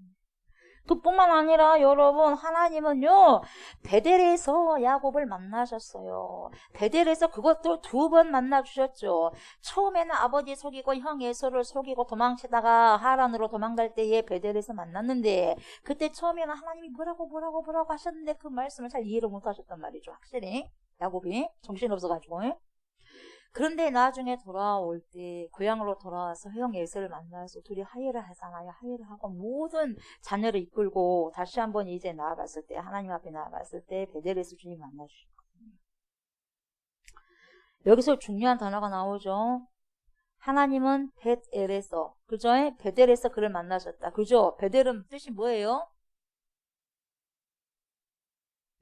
그뿐만 아니라 여러분 하나님은요 베델에서 야곱을 만나셨어요. 베델에서 그것도 2번 만나주셨죠. 처음에는 아버지 속이고 형 에서를 속이고 도망치다가 하란으로 도망갈 때에 베델에서 만났는데 그때 처음에는 하나님이 뭐라고 하셨는데 그 말씀을 잘 이해를 못하셨단 말이죠. 확실히 야곱이 정신없어가지고. 그런데 나중에 돌아올 때 고향으로 돌아와서 형 에서를 만나서 둘이 화해를 하잖아요. 화해를 하고 모든 자녀를 이끌고 다시 한번 이제 나아갔을 때 하나님 앞에 나아갔을 때 베델에서 주님 만나주셨거든요. 여기서 중요한 단어가 나오죠. 하나님은 벳엘에서 그죠? 베델에서 그를 만나셨다. 그죠? 베델은 뜻이 뭐예요?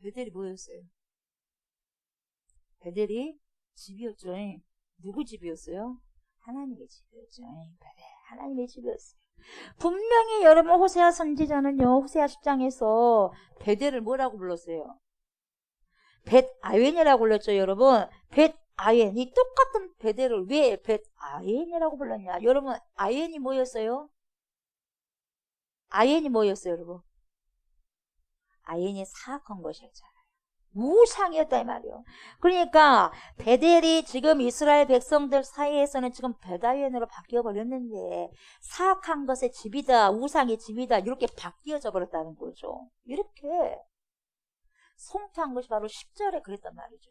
베델이 뭐였어요? 베델이 집이었죠. 누구 집이었어요? 하나님의 집이었죠. 하나님의 집이었어요. 분명히 여러분 호세아 선지자는요. 호세아 10장에서 베델을 뭐라고 불렀어요? 벳아웬이라고 불렀죠. 여러분 벳아웬 이 똑같은 베델을 왜 벳아웬이라고 불렀냐? 여러분 아웬이 뭐였어요? 아웬이 뭐였어요? 여러분 아웬이 사악한 것이었잖아요. 우상이었다 이 말이에요. 그러니까 베델이 지금 이스라엘 백성들 사이에서는 지금 벳아웬으로 바뀌어버렸는데 사악한 것의 집이다, 우상의 집이다 이렇게 바뀌어져 버렸다는 거죠. 이렇게 송태한 것이 바로 10절에 그랬단 말이죠.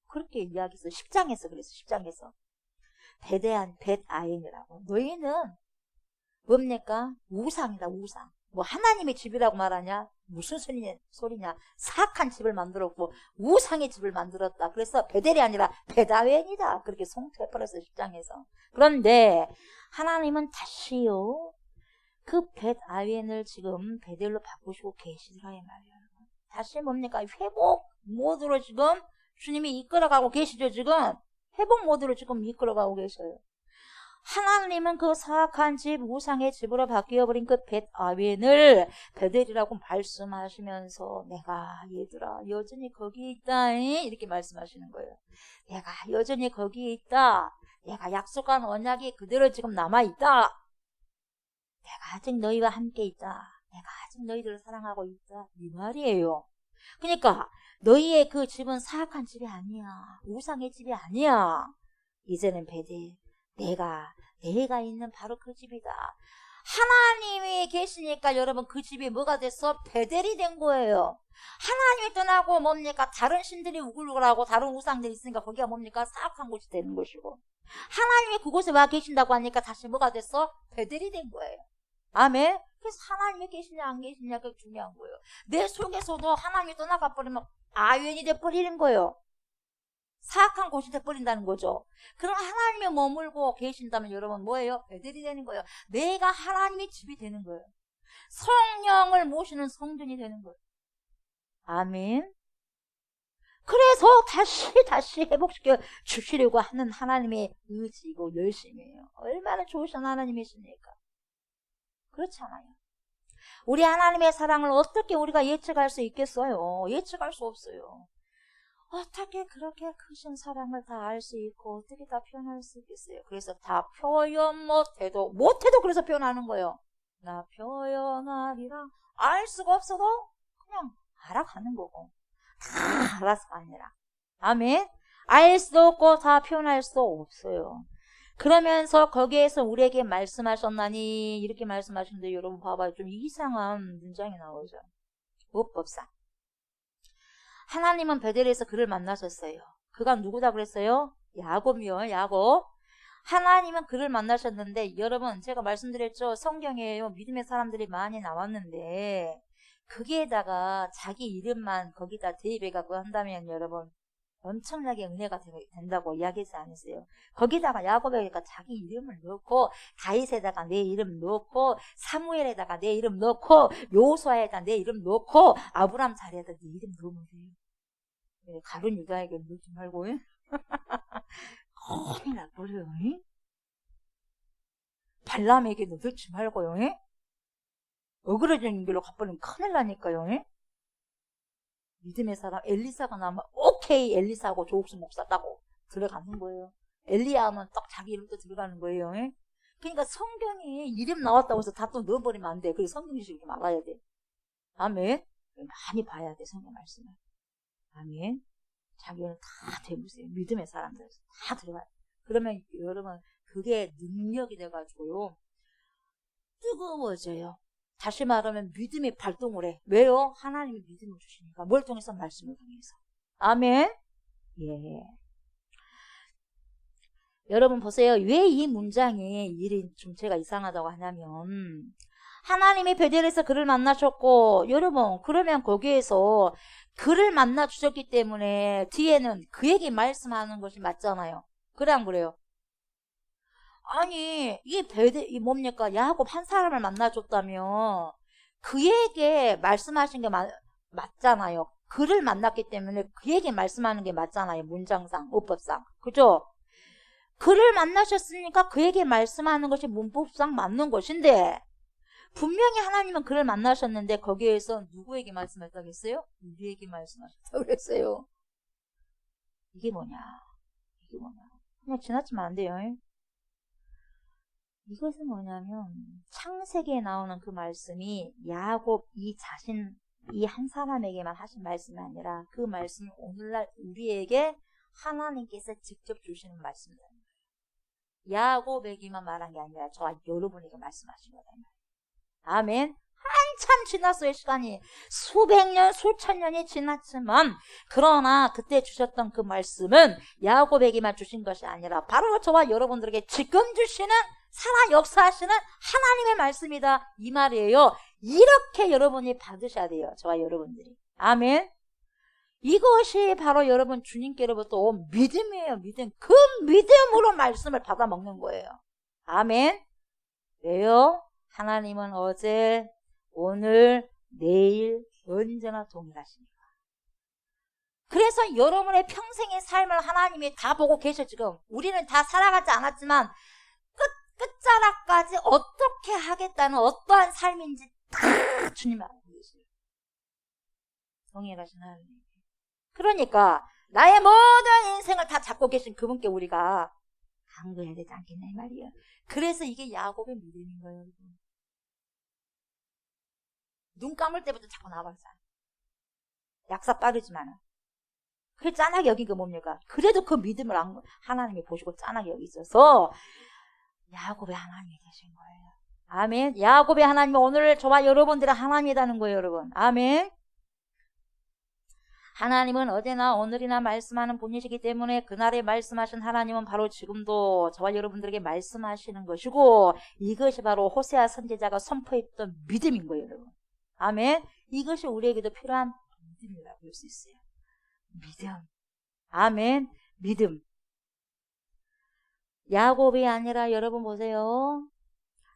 그렇게 이야기했어요. 10장에서 그랬어요. 10장에서 벳아웬이라고. 너희는 뭡니까? 우상이다, 우상. 뭐 하나님의 집이라고 말하냐? 무슨 소리냐? 사악한 집을 만들었고 우상의 집을 만들었다. 그래서 베델이 아니라 벳아웬이다. 그렇게 송태해버렸어요. 10장에서. 그런데 하나님은 다시요 그 벳아웬을 지금 베델로 바꾸시고 계시더라 이 말이에요. 다시 뭡니까? 회복 모드로 지금 주님이 이끌어가고 계시죠. 지금 회복 모드로 지금 이끌어가고 계셔요. 하나님은 그 사악한 집, 우상의 집으로 바뀌어버린 그 벳아웬을 베델이라고 말씀하시면서 내가 얘들아 여전히 거기 있다 이렇게 말씀하시는 거예요. 내가 여전히 거기 있다. 내가 약속한 언약이 그대로 지금 남아있다. 내가 아직 너희와 함께 있다. 내가 아직 너희들을 사랑하고 있다. 이 말이에요. 그러니까 너희의 그 집은 사악한 집이 아니야. 우상의 집이 아니야. 이제는 베델 내가 있는 바로 그 집이다. 하나님이 계시니까 여러분 그 집이 뭐가 됐어? 베델이 된 거예요. 하나님이 떠나고 뭡니까? 다른 신들이 우글우글하고 다른 우상들이 있으니까 거기가 뭡니까? 사악한 곳이 되는 것이고 하나님이 그곳에 와 계신다고 하니까 다시 뭐가 됐어? 베델이 된 거예요. 아멘. 그래서 하나님이 계시냐 안 계시냐 그게 중요한 거예요. 내 속에서도 하나님이 떠나가 버리면 아유인이 돼버리는 거예요. 사악한 곳이 돼버린다는 거죠. 그럼 하나님이 머물고 계신다면 여러분 뭐예요? 베델이 되는 거예요. 내가 하나님의 집이 되는 거예요. 성령을 모시는 성전이 되는 거예요. 아멘. 그래서 다시 회복시켜 주시려고 하는 하나님의 의지고 열심이에요. 얼마나 좋으신 하나님이십니까? 그렇잖아요. 우리 하나님의 사랑을 어떻게 우리가 예측할 수 있겠어요? 예측할 수 없어요. 어떻게 그렇게 크신 사랑을 다 알 수 있고 어떻게 다 표현할 수 있겠어요? 그래서 다 표현 못해도 그래서 표현하는 거예요. 나 표현하리라. 알 수가 없어도 그냥 알아가는 거고 다 알아서 아니라. 아멘. 알 수도 없고 다 표현할 수 없어요. 그러면서 거기에서 우리에게 말씀하셨나니 이렇게 말씀하시는데 여러분 봐봐요. 좀 이상한 문장이 나오죠. 무법상. 하나님은 베델에서 그를 만나셨어요. 그가 누구다 그랬어요? 야곱이요. 야곱. 하나님은 그를 만나셨는데 여러분 제가 말씀드렸죠. 성경에요. 믿음의 사람들이 많이 나왔는데 거기에다가 자기 이름만 거기다 대입해갖고 한다면 여러분 엄청나게 은혜가 된다고 이야기하지 않으세요? 거기다가 야곱에다가 자기 이름을 넣고 다윗에다가 내 이름 넣고 사무엘에다가 내 이름 넣고 요수아에다가 내 이름 넣고 아브람 자리에다 내 이름 넣으면 돼요. 가룟 유다에게 넣지 말고 큰일 날버려요. 발람에게 넣지 말고요. 어그러지는 길로 가버리면 큰일 나니까요. 믿음의 사람 엘리사가 나면 오케이 엘리사하고 조옥수 목사 따고 들어가는 거예요. 엘리야 하면 딱 자기 이름도 들어가는 거예요. 그러니까 성경에 이름 나왔다고 해서 다 또 넣어버리면 안 돼. 그래서 성경 지식이 알아야 돼. 아멘. 많이 봐야 돼 성경 말씀을. 아멘. 자기 이름 다 대보세요. 믿음의 사람들 다 들어가요. 그러면 여러분 그게 능력이 돼가지고요 뜨거워져요. 다시 말하면 믿음이 발동을 해. 왜요? 하나님이 믿음을 주시니까. 뭘 통해서? 말씀을 통해서. 아멘. 예. 여러분 보세요. 왜 이 문장에 일이 좀 제가 이상하다고 하냐면 하나님이 베델에서 그를 만나셨고 여러분 그러면 거기에서 그를 만나 주셨기 때문에 뒤에는 그에게 말씀하는 것이 맞잖아요. 그래 안 그래요? 아니 이 뭡니까? 야곱 한 사람을 만나줬다면 그에게 말씀하신 게 맞잖아요. 그를 만났기 때문에 그에게 말씀하는 게 맞잖아요. 문장상, 어법상. 그죠? 그를 만나셨으니까 그에게 말씀하는 것이 문법상 맞는 것인데 분명히 하나님은 그를 만나셨는데 거기에서 누구에게 말씀했다고 했어요? 우리에게 말씀하셨다고 그랬어요. 이게 뭐냐? 그냥 지나치면 안 돼요. 이것은 뭐냐면 창세기에 나오는 그 말씀이 야곱 이 한 사람에게만 하신 말씀이 아니라 그 말씀이 오늘날 우리에게 하나님께서 직접 주시는 말씀이다. 야곱에게만 말한 게 아니라 저와 여러분에게 말씀하신 거다. 아멘. 한참 지났어요. 시간이 수백 년 수천 년이 지났지만 그러나 그때 주셨던 그 말씀은 야곱에게만 주신 것이 아니라 바로 저와 여러분들에게 지금 주시는 살아 역사하시는 하나님의 말씀이다 이 말이에요. 이렇게 여러분이 받으셔야 돼요. 저와 여러분들이. 아멘. 이것이 바로 여러분 주님께로부터 온 믿음이에요. 믿음. 그 믿음으로 말씀을 받아 먹는 거예요. 아멘. 왜요? 하나님은 어제, 오늘, 내일 언제나 동일하십니다. 그래서 여러분의 평생의 삶을 하나님이 다 보고 계셔. 지금 우리는 다 살아가지 않았지만 끝자락까지 어떻게 하겠다는 어떠한 삶인지 다 주님 알고 계세요. 동일하신 하나님. 그러니까 나의 모든 인생을 다 잡고 계신 그분께 우리가 간구해야 되지 않겠냐 이 말이에요. 그래서 이게 야곱의 믿음인 거예요. 눈 감을 때부터 자꾸 나와봤어요. 약사 빠르지만은. 그게 짠하게 여긴 게 뭡니까? 그래도 그 믿음을 하나님이 보시고 짠하게 여기 있어서 야곱의 하나님이 되신 거예요. 아멘. 야곱의 하나님이 오늘 저와 여러분들의 하나님이라는 거예요, 여러분. 아멘. 하나님은 어제나 오늘이나 말씀하는 분이시기 때문에 그날에 말씀하신 하나님은 바로 지금도 저와 여러분들에게 말씀하시는 것이고, 이것이 바로 호세아 선지자가 선포했던 믿음인 거예요, 여러분. 아멘. 이것이 우리에게도 필요한 믿음이라고 볼 수 있어요. 믿음. 아멘. 믿음. 야곱이 아니라 여러분 보세요.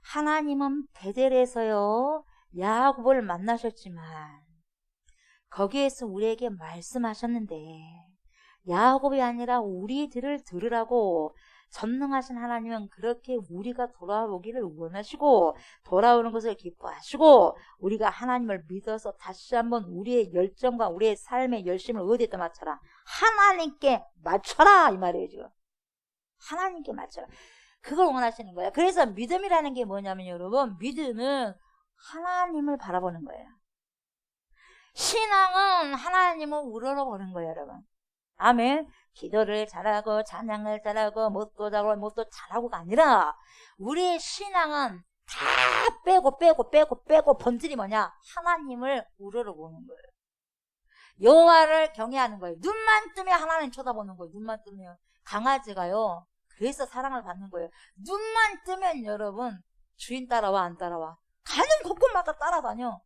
하나님은 베델에서요 야곱을 만나셨지만 거기에서 우리에게 말씀하셨는데, 야곱이 아니라 우리들을 들으라고 전능하신 하나님은 그렇게 우리가 돌아오기를 원하시고 돌아오는 것을 기뻐하시고, 우리가 하나님을 믿어서 다시 한번 우리의 열정과 우리의 삶의 열심을 어디에다 맞춰라? 하나님께 맞춰라, 이 말이에요. 지금 하나님께 맞춰라, 그걸 원하시는 거예요. 그래서 믿음이라는 게 뭐냐면 여러분, 믿음은 하나님을 바라보는 거예요. 신앙은 하나님을 우러러보는 거예요, 여러분. 아멘. 기도를 잘하고 찬양을 잘하고 뭣도 잘하고 뭣도 잘하고가 아니라, 우리의 신앙은 다 빼고 본질이 뭐냐? 하나님을 우러러보는 거예요. 여호와를 경외하는 거예요. 눈만 뜨면 하나님 쳐다보는 거예요. 눈만 뜨면. 강아지가요, 그래서 사랑을 받는 거예요. 눈만 뜨면 여러분, 주인 따라와 안 따라와? 가는 곳곳마다 따라다녀.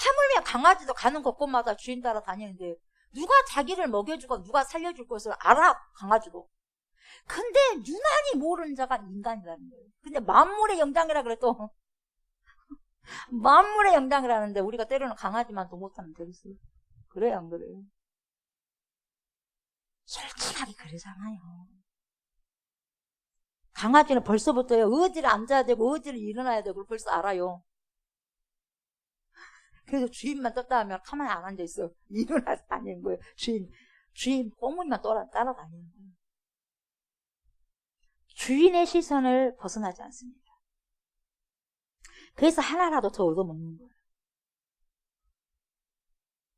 하물며 강아지도 가는 곳곳마다 주인 따라다니는데 누가 자기를 먹여주고 누가 살려줄 것을 알아, 강아지도. 근데 유난히 모르는 자가 인간이라는 거예요. 근데 만물의 영장이라 그래도 만물의 영장이라는데 우리가 때로는 강아지만 더 못하면 되겠어요? 그래요, 안 그래요? 솔직하게 그러잖아요. 강아지는 벌써부터요, 어디를 앉아야 되고 어디를 일어나야 되고 벌써 알아요. 그래서 주인만 떴다 하면 가만히 안 앉아있어. 일어나서 다니는 거예요. 주인 꽁무니만 따라다니는 거예요. 주인의 시선을 벗어나지 않습니다. 그래서 하나라도 더 얻어먹는 거예요.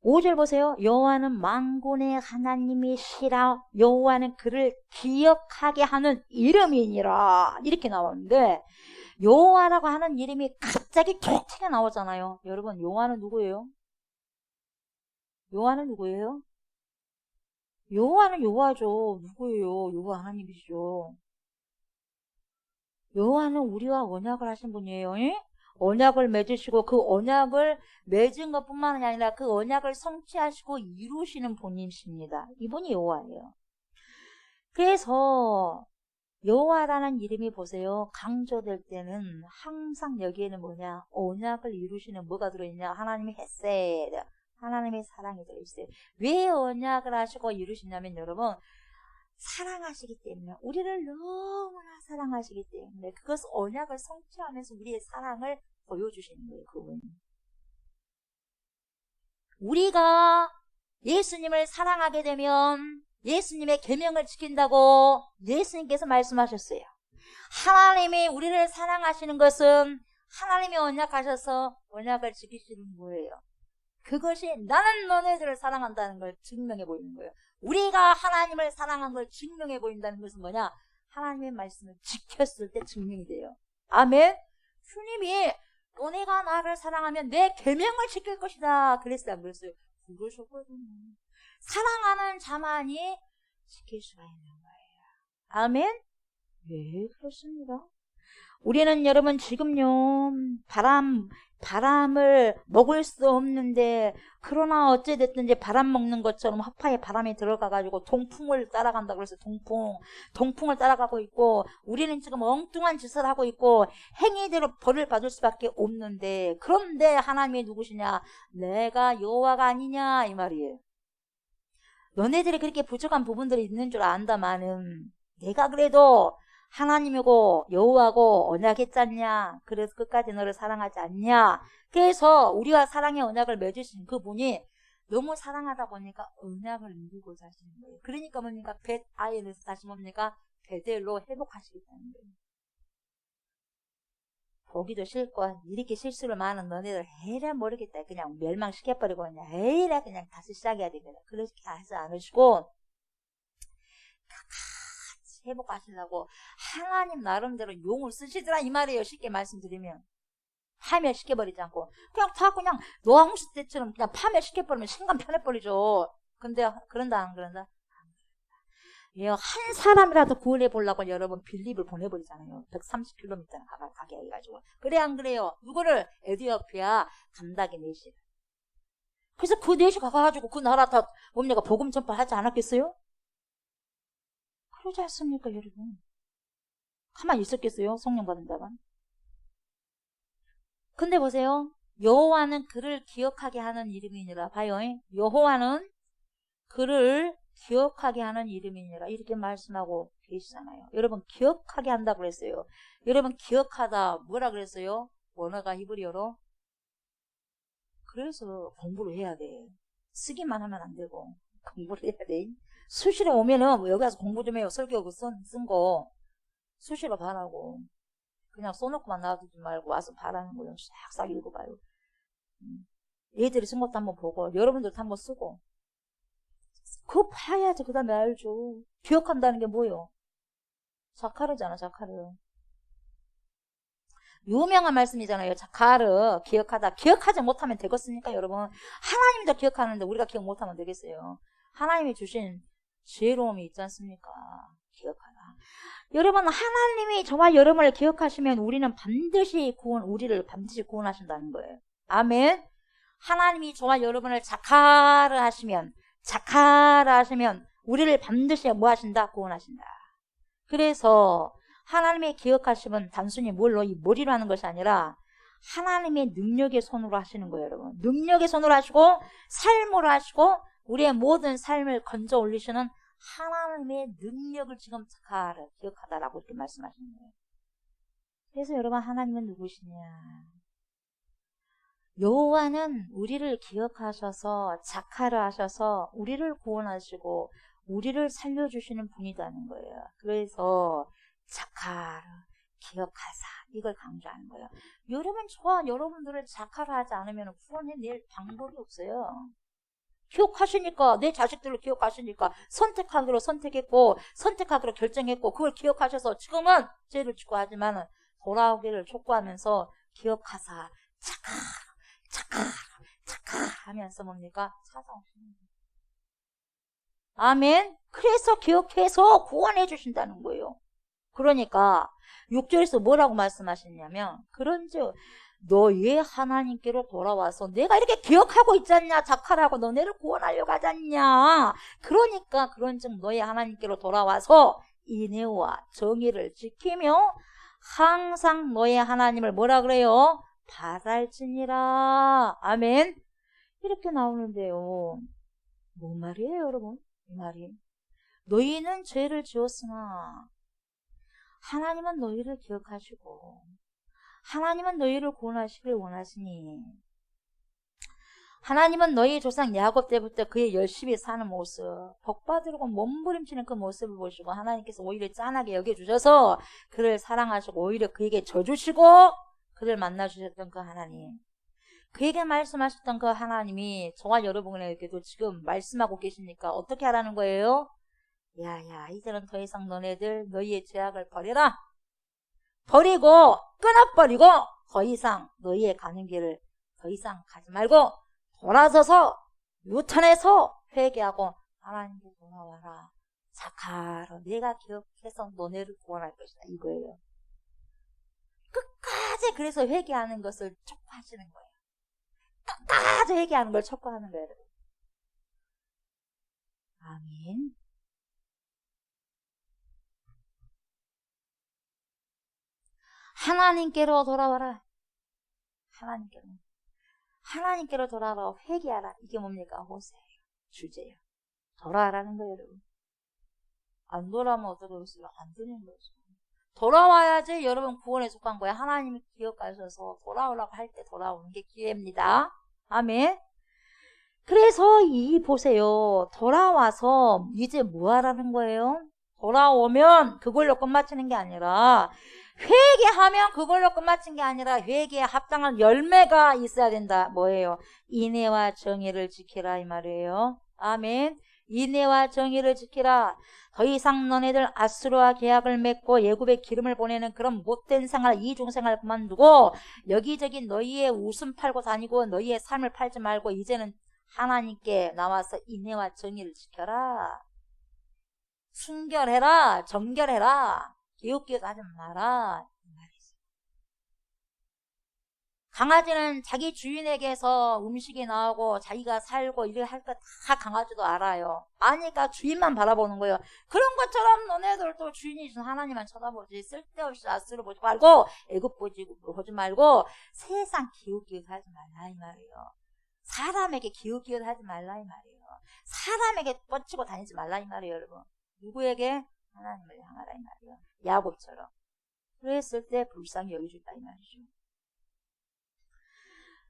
5절 보세요. 여호와는 만군의 하나님이시라. 여호와는 그를 기억하게 하는 이름이니라. 이렇게 나오는데, 여호와라고 하는 이름이 갑자기 툭 튀겨 나오잖아요. 여러분, 여호와는 누구예요? 여호와는 누구예요? 여호와는 여호와죠. 누구예요? 여호와 하나님이시죠. 여호와는 우리와 언약을 하신 분이에요. 예? 언약을 맺으시고 그 언약을 맺은 것뿐만 아니라 그 언약을 성취하시고 이루시는 분이십니다. 이분이 여호와예요. 그래서 여호와라는 이름이 보세요, 강조될 때는 항상 여기에는 뭐냐? 언약을 이루시는 뭐가 들어있냐? 하나님의 헤세드, 하나님의 사랑이 들어있어요. 왜 언약을 하시고 이루시냐면 여러분, 사랑하시기 때문에, 우리를 너무나 사랑하시기 때문에 그것을 언약을 성취하면서 우리의 사랑을 보여주시는 거예요, 그분이. 우리가 예수님을 사랑하게 되면 예수님의 계명을 지킨다고 예수님께서 말씀하셨어요. 하나님이 우리를 사랑하시는 것은 하나님이 언약하셔서 언약을 지키시는 거예요. 그것이 나는 너네들을 사랑한다는 걸 증명해 보이는 거예요. 우리가 하나님을 사랑한 걸 증명해 보인다는 것은 뭐냐? 하나님의 말씀을 지켰을 때 증명이 돼요. 아멘. 주님이 너네가 나를 사랑하면 내 계명을 지킬 것이다 그랬어요, 안 그랬어요? 그러셨거든요. 사랑하는 자만이 지킬 수가 있는 거예요. 아멘. 네, 그렇습니다. 우리는 여러분 지금요, 바람을 먹을 수 없는데, 그러나 어찌됐든지 바람 먹는 것처럼 허파에 바람이 들어가가지고 동풍을 따라간다고 그래서 동풍을 따라가고 있고, 우리는 지금 엉뚱한 짓을 하고 있고 행위대로 벌을 받을 수밖에 없는데, 그런데 하나님이 누구시냐? 내가 여호와가 아니냐, 이 말이에요. 너네들이 그렇게 부족한 부분들이 있는 줄 안다마는 내가 그래도 하나님이고 여호와고 언약했잖냐? 그래서 끝까지 너를 사랑하지 않냐? 그래서 우리와 사랑의 언약을 맺으신 그분이 너무 사랑하다 보니까 언약을 이루고자 하시는 거예요. 그러니까 뭡니까? 벳아연에서 다시 뭡니까? 베델로 회복하시겠다는 거예요. 보기도 싫고 이렇게 실수를 많은 너네들 에라 모르겠다, 그냥 멸망시켜버리고 그냥 에라 그냥 다시 시작해야 되겠다, 그렇게 하지 않으시고 회복하시려고 하나님 나름대로 용을 쓰시더라, 이 말이에요. 쉽게 말씀드리면 파멸시켜버리지 않고 그냥 다 그냥 노아홍수 때처럼 그냥 파멸시켜버리면 심간 편해버리죠. 근데 그런다 안 그런다? 한 사람이라도 구원해 보려고 여러분 빌립을 보내버리잖아요. 130km 가게 해가지고. 그래 안 그래요? 누구를? 에티오피아 감닥의 넷이. 그래서 그 넷이 가가지고 그 나라 다 뭡니까 복음 전파하지 않았겠어요? 그러지 않습니까 여러분? 가만히 있었겠어요? 성령 받은다간. 근데 보세요. 여호와는 그를 기억하게 하는 이름이니라. 봐요. 여호와는 그를 기억하게 하는 이름이니라. 이렇게 말씀하고 계시잖아요. 여러분 기억하게 한다고 그랬어요. 여러분 기억하다 뭐라 그랬어요? 원어가 히브리어로. 그래서 공부를 해야 돼. 쓰기만 하면 안 되고 공부를 해야 돼. 수시로 오면은 여기 와서 공부 좀 해요. 설교 쓴 거 수시로 봐라고. 그냥 써놓고만 놔두지 말고 와서 봐라는 거예요. 싹싹 읽어봐요. 얘들이 쓴 것도 한번 보고 여러분들도 한번 쓰고 그거 봐야지 그 다음에 알죠. 기억한다는 게 뭐예요? 자카르잖아. 자카르. 유명한 말씀이잖아요. 자카르 기억하다. 기억하지 못하면 되겠습니까 여러분? 하나님이 더 기억하는데 우리가 기억 못하면 되겠어요? 하나님이 주신 지혜로움이 있지 않습니까? 기억하다. 여러분 하나님이 저와 여러분을 기억하시면 우리를 반드시 구원하신다는 거예요. 아멘. 하나님이 저와 여러분을 자카르 하시면 우리를 반드시 뭐 하신다? 구원하신다. 그래서 하나님의 기억하심은 단순히 이 머리로 하는 것이 아니라 하나님의 능력의 손으로 하시는 거예요, 여러분. 능력의 손으로 하시고 삶으로 하시고 우리의 모든 삶을 건져 올리시는 하나님의 능력을 지금 기억하다라고 이렇게 말씀하시는 거예요. 그래서 여러분 하나님은 누구시냐? 여호와는 우리를 기억하셔서 자카르 하셔서 우리를 구원하시고 우리를 살려주시는 분이라는 거예요. 그래서 자카르 기억하사 이걸 강조하는 거예요. 여러분 저와 여러분들을 자카르 하지 않으면 구원해낼 방법이 없어요. 기억하시니까 내 자식들을 기억하시니까 선택하기로 선택했고 선택하기로 결정했고 그걸 기억하셔서 지금은 죄를 짓고 하지만 돌아오기를 촉구하면서 기억하사 자카르 하면서 뭡니까? 찾아오시는 거예요. 아멘. 그래서 기억해서 구원해 주신다는 거예요. 그러니까 6절에서 뭐라고 말씀하셨냐면 그런즉 너의 하나님께로 돌아와서 내가 이렇게 기억하고 있지 않냐? 자카르하고 너네를 구원하려고 하지 않냐? 그러니까 그런즉 너의 하나님께로 돌아와서 인애와 정의를 지키며 항상 너의 하나님을 뭐라 그래요? 바랄지니라. 아멘. 이렇게 나오는데요. 뭔 말이에요 여러분? 이 말이 너희는 죄를 지었으나 하나님은 너희를 기억하시고 하나님은 너희를 구원하시길 원하시니 하나님은 너희 조상 야곱 때부터 그의 열심히 사는 모습 복받으려고 몸부림치는 그 모습을 보시고 하나님께서 오히려 짠하게 여겨주셔서 그를 사랑하시고 오히려 그에게 져주시고 그를 만나주셨던 그 하나님 그에게 말씀하셨던 그 하나님이 저와 여러분에게도 지금 말씀하고 계시니까 어떻게 하라는 거예요? 야야 이제는 더 이상 너네들 너희의 죄악을 버려라. 버리고 끊어버리고 더 이상 너희의 가는 길을 더 이상 가지 말고 돌아서서 유턴해서 회개하고 하나님께 돌아와라. 자카르 내가 기억해서 너네를 구원할 것이다 이거예요. 끝까지 그래서 회개하는 것을 촉구하시는 거예요. 끝까지 회개하는 걸 촉구하는 거예요. 아멘. 하나님께로 돌아와라. 하나님께로 돌아와라. 회개하라. 이게 뭡니까? 호세예요. 주제예요. 돌아와라는 거예요, 여러분. 안 돌아오면 어떻게 하겠어요? 안 되는 거죠. 돌아와야지 여러분 구원에 속한 거예요. 하나님이 기억하셔서 돌아오라고 할 때 돌아오는 게 기회입니다. 아멘. 그래서 보세요. 돌아와서 이제 뭐 하라는 거예요? 돌아오면 그걸로 끝마치는 게 아니라 회개하면 그걸로 끝마친 게 아니라 회개에 합당한 열매가 있어야 된다. 뭐예요? 인애와 정의를 지키라 이 말이에요. 아멘. 인애와 정의를 지키라. 더 이상 너네들 아수르와 계약을 맺고 애굽에 기름을 보내는 그런 못된 생활, 이중생활 그만두고 여기저기 너희의 웃음 팔고 다니고 너희의 삶을 팔지 말고 이제는 하나님께 나와서 인애와 정의를 지켜라. 순결해라. 정결해라. 기웃기웃 하지 마라. 강아지는 자기 주인에게서 음식이 나오고 자기가 살고 이렇게 할 거 다 강아지도 알아요. 아니까 주인만 바라보는 거예요. 그런 것처럼 너네들도 주인이신 하나님만 쳐다보지. 쓸데없이 아수르 보지 말고 애굽 보지 말고 세상 기웃기웃 하지 말라 이 말이에요. 사람에게 기웃기웃 하지 말라 이 말이에요. 사람에게 뻗치고 다니지 말라 이 말이에요. 여러분. 누구에게? 하나님을 향하라 이 말이에요. 야곱처럼. 그랬을 때 불쌍히 여겨준다 이 말이죠.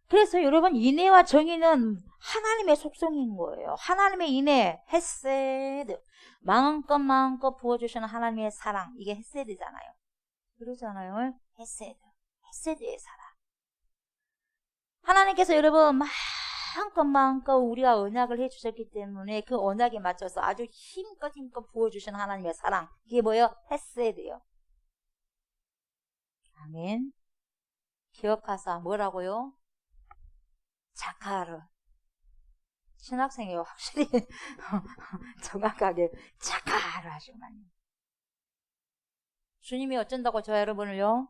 그래서 여러분 인애와 정의는 하나님의 속성인 거예요. 하나님의 인애, 헤세드, 마음껏 부어주시는 하나님의 사랑, 이게 헤세드잖아요. 그러잖아요. 헤세드의 사랑. 하나님께서 여러분 마음껏 우리와 언약을 해주셨기 때문에 그 언약에 맞춰서 아주 힘껏 부어주시는 하나님의 사랑, 이게 뭐예요? 헤세드예요. 아멘. 기억하사 뭐라고요? 자카르. 신학생이요. 확실히 정확하게 자카르 하시구만요. 주님이 어쩐다고 저 여러분을요?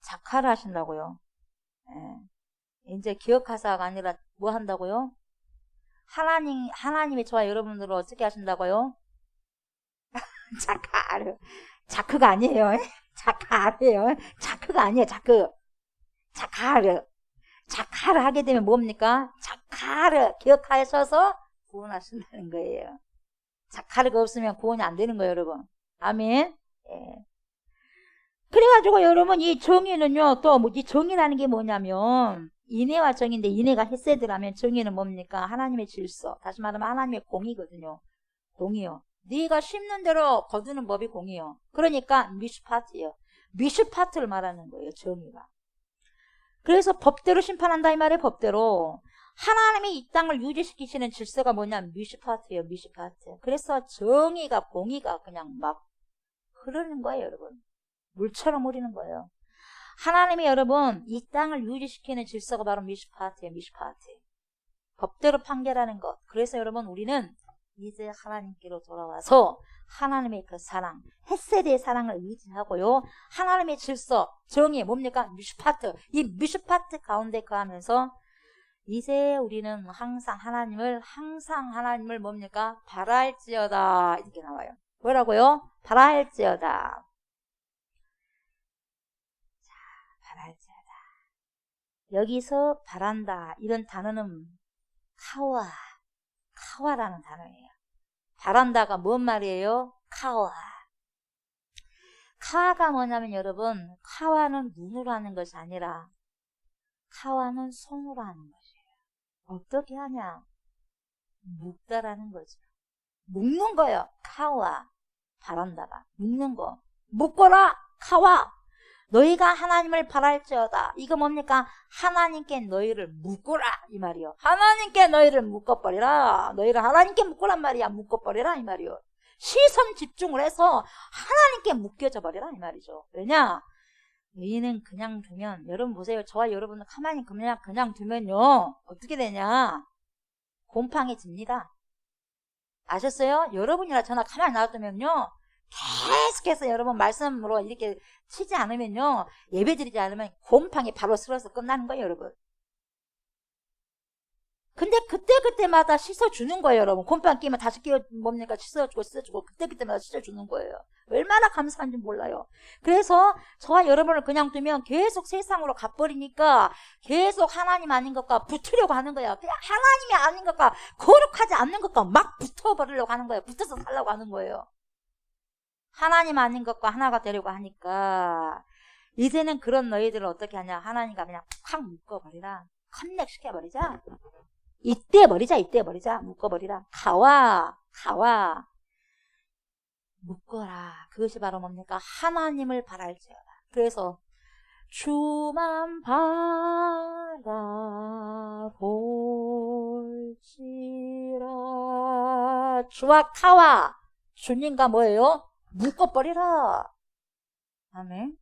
자카르 하신다고요. 예. 이제 기억하사가 아니라 뭐 한다고요? 하나님이 저와 여러분들을 어떻게 하신다고요? 자카르. 자크가 아니에요. 자카르예요. 자크가 아니에요. 자카르. 자카르 하게 되면 뭡니까? 자카르 기억하셔서 구원하신다는 거예요. 자카르가 없으면 구원이 안 되는 거예요, 여러분. 아멘. 예. 그래가지고 여러분 이 정의는요, 또 이 정의라는 게 뭐냐면 인애와 정의인데 인애가 헤세드라면 정의는 뭡니까? 하나님의 질서. 다시 말하면 하나님의 공의거든요. 공의요. 네가 심는 대로 거두는 법이 공의요. 그러니까 미슈파트예요. 미슈파트를 말하는 거예요, 정의가. 그래서 법대로 심판한다 이 말이에요. 법대로. 하나님이 이 땅을 유지시키시는 질서가 뭐냐? 미슈파트예요. 미슈파트. 그래서 정의가 공의가 그냥 막 흐르는 거예요. 여러분. 물처럼 흐르는 거예요. 하나님이 여러분 이 땅을 유지시키는 질서가 바로 미슈파트예요. 미슈파트. 법대로 판결하는 것. 그래서 여러분 우리는 이제 하나님께로 돌아와서 하나님의 그 사랑, 헤세드의 사랑을 의지하고요. 하나님의 질서, 정의 뭡니까? 미슈파트. 이 미슈파트 가운데 거하면서 이제 우리는 항상 하나님을 뭡니까? 바랄지어다. 이렇게 나와요. 뭐라고요? 바랄지어다. 자, 바랄지어다. 여기서 바란다. 이런 단어는 카와라는 단어예요. 바란다가 뭔 말이에요? 카와가 뭐냐면 여러분, 카와는 눈으로 하는 것이 아니라 카와는 손으로 하는 것이에요. 어떻게 하냐? 묶다라는 거죠. 묶는 거예요. 카와. 바란다가 묶는 거. 묶어라. 카와. 너희가 하나님을 바랄지어다. 이거 뭡니까? 하나님께 너희를 묶어라 이 말이요. 하나님께 너희를 묶어버리라. 너희를 하나님께 묶으란 말이야. 묶어버리라 이 말이요. 시선 집중을 해서 하나님께 묶여져 버리라 이 말이죠. 왜냐? 너희는 그냥 두면, 여러분 보세요. 저와 여러분은 가만히 그냥 두면요, 어떻게 되냐? 곰팡해집니다. 아셨어요? 여러분이나 저나 가만히 놔두면요, 계속해서 여러분 말씀으로 이렇게 치지 않으면요, 예배 드리지 않으면 곰팡이 바로 쓸어서 끝나는 거예요, 여러분. 근데 그때마다 씻어주는 거예요, 여러분. 곰팡이 끼면 다시 뭡니까? 씻어주고, 그때마다 씻어주는 거예요. 얼마나 감사한지 몰라요. 그래서 저와 여러분을 그냥 두면 계속 세상으로 가버리니까 계속 하나님 아닌 것과 붙으려고 하는 거예요. 그냥 하나님이 아닌 것과 거룩하지 않는 것과 막 붙어버리려고 하는 거예요. 붙어서 살려고 하는 거예요. 하나님 아닌 것과 하나가 되려고 하니까 이제는 그런 너희들을 어떻게 하냐? 하나님과 그냥 팍 묶어버리라. 커넥시켜버리자. 이때 버리자. 묶어버리라. 가와. 묶어라. 그것이 바로 뭡니까? 하나님을 바랄지어다. 그래서 주만 바라볼지라. 주와 타와 주님과 뭐예요? 묶어버리라. 아멘.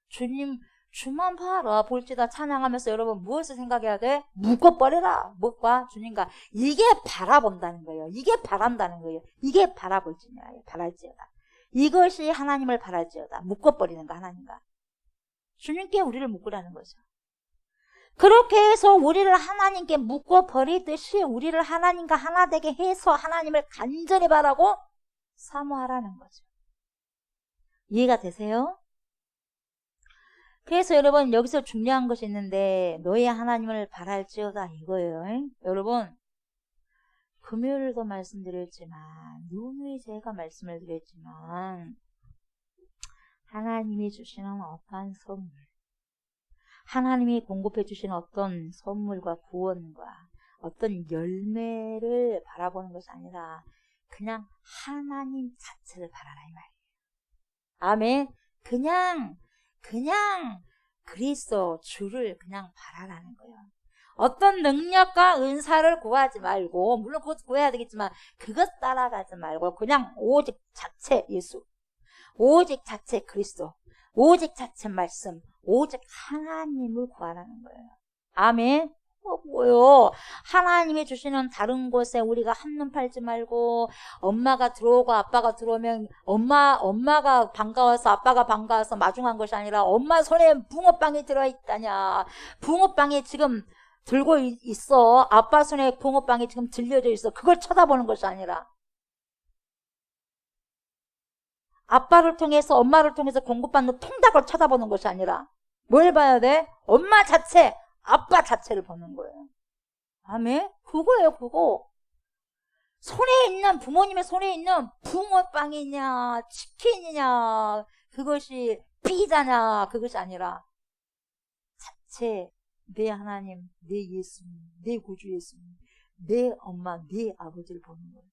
주님 주만 바라볼지다 찬양하면서 여러분 무엇을 생각해야 돼? 묶어버려라. 무엇과? 주님과. 이게 바라본다는 거예요. 이게 바란다는 거예요. 이게 바라볼지냐. 바랄지어다. 이것이 하나님을 바랄지어다. 묶어버리는 거 하나님과. 주님께 우리를 묶으라는 거죠. 그렇게 해서 우리를 하나님께 묶어버리듯이 우리를 하나님과 하나 되게 해서 하나님을 간절히 바라고 사모하라는 거죠. 이해가 되세요? 그래서 여러분 여기서 중요한 것이 있는데 너희 하나님을 바랄지어다 이거예요. 여러분 금요일도 말씀드렸지만 누누이 제가 말씀을 드렸지만 하나님이 주시는 어떠한 선물, 하나님이 공급해 주시는 어떤 선물과 구원과 어떤 열매를 바라보는 것이 아니라 그냥 하나님 자체를 바라라 이 말이에요. 아멘. 그냥 그리스도 주를 그냥 바라라는 거예요. 어떤 능력과 은사를 구하지 말고, 물론 그것도 구해야 되겠지만 그것 따라가지 말고 그냥 오직 자체 예수, 오직 자체 그리스도, 오직 자체 말씀, 오직 하나님을 구하라는 거예요. 아멘. 뭐요? 하나님이 주시는 다른 곳에 우리가 한눈 팔지 말고 엄마가 들어오고 아빠가 들어오면 엄마가 반가워서 아빠가 반가워서 마중한 것이 아니라 엄마 손에 붕어빵이 들어있다냐, 붕어빵이 지금 들고 있어, 아빠 손에 붕어빵이 지금 들려져 있어, 그걸 쳐다보는 것이 아니라 아빠를 통해서 엄마를 통해서 공급받는 통닭을 쳐다보는 것이 아니라 뭘 봐야 돼? 엄마 자체, 아빠 자체를 보는 거예요. 아멘? 그거예요, 그거. 손에 있는, 부모님의 손에 있는 붕어빵이냐, 치킨이냐, 그것이 피자냐, 그것이 아니라 자체, 내 하나님, 내 예수님, 내 구주 예수님, 내 엄마, 내 아버지를 보는 거예요.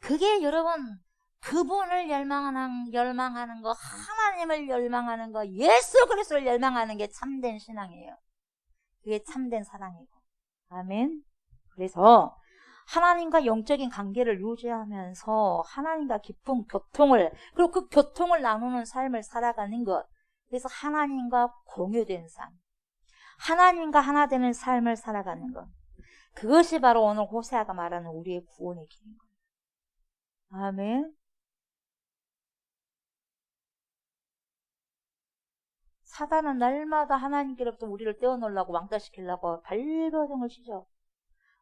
그게 여러분, 그분을 열망하는 거, 하나님을 열망하는 거, 예수 그리스도를 열망하는 게 참된 신앙이에요. 그게 참된 사랑이고. 아멘. 그래서 하나님과 영적인 관계를 유지하면서 하나님과 깊은 교통을, 그리고 그 교통을 나누는 삶을 살아가는 것. 그래서 하나님과 공유된 삶, 하나님과 하나 되는 삶을 살아가는 것. 그것이 바로 오늘 호세아가 말하는 우리의 구원의 길인 거예요. 아멘. 사단은 날마다 하나님께로부터 우리를 떼어놓으려고 왕따시키려고 발버둥을 치죠.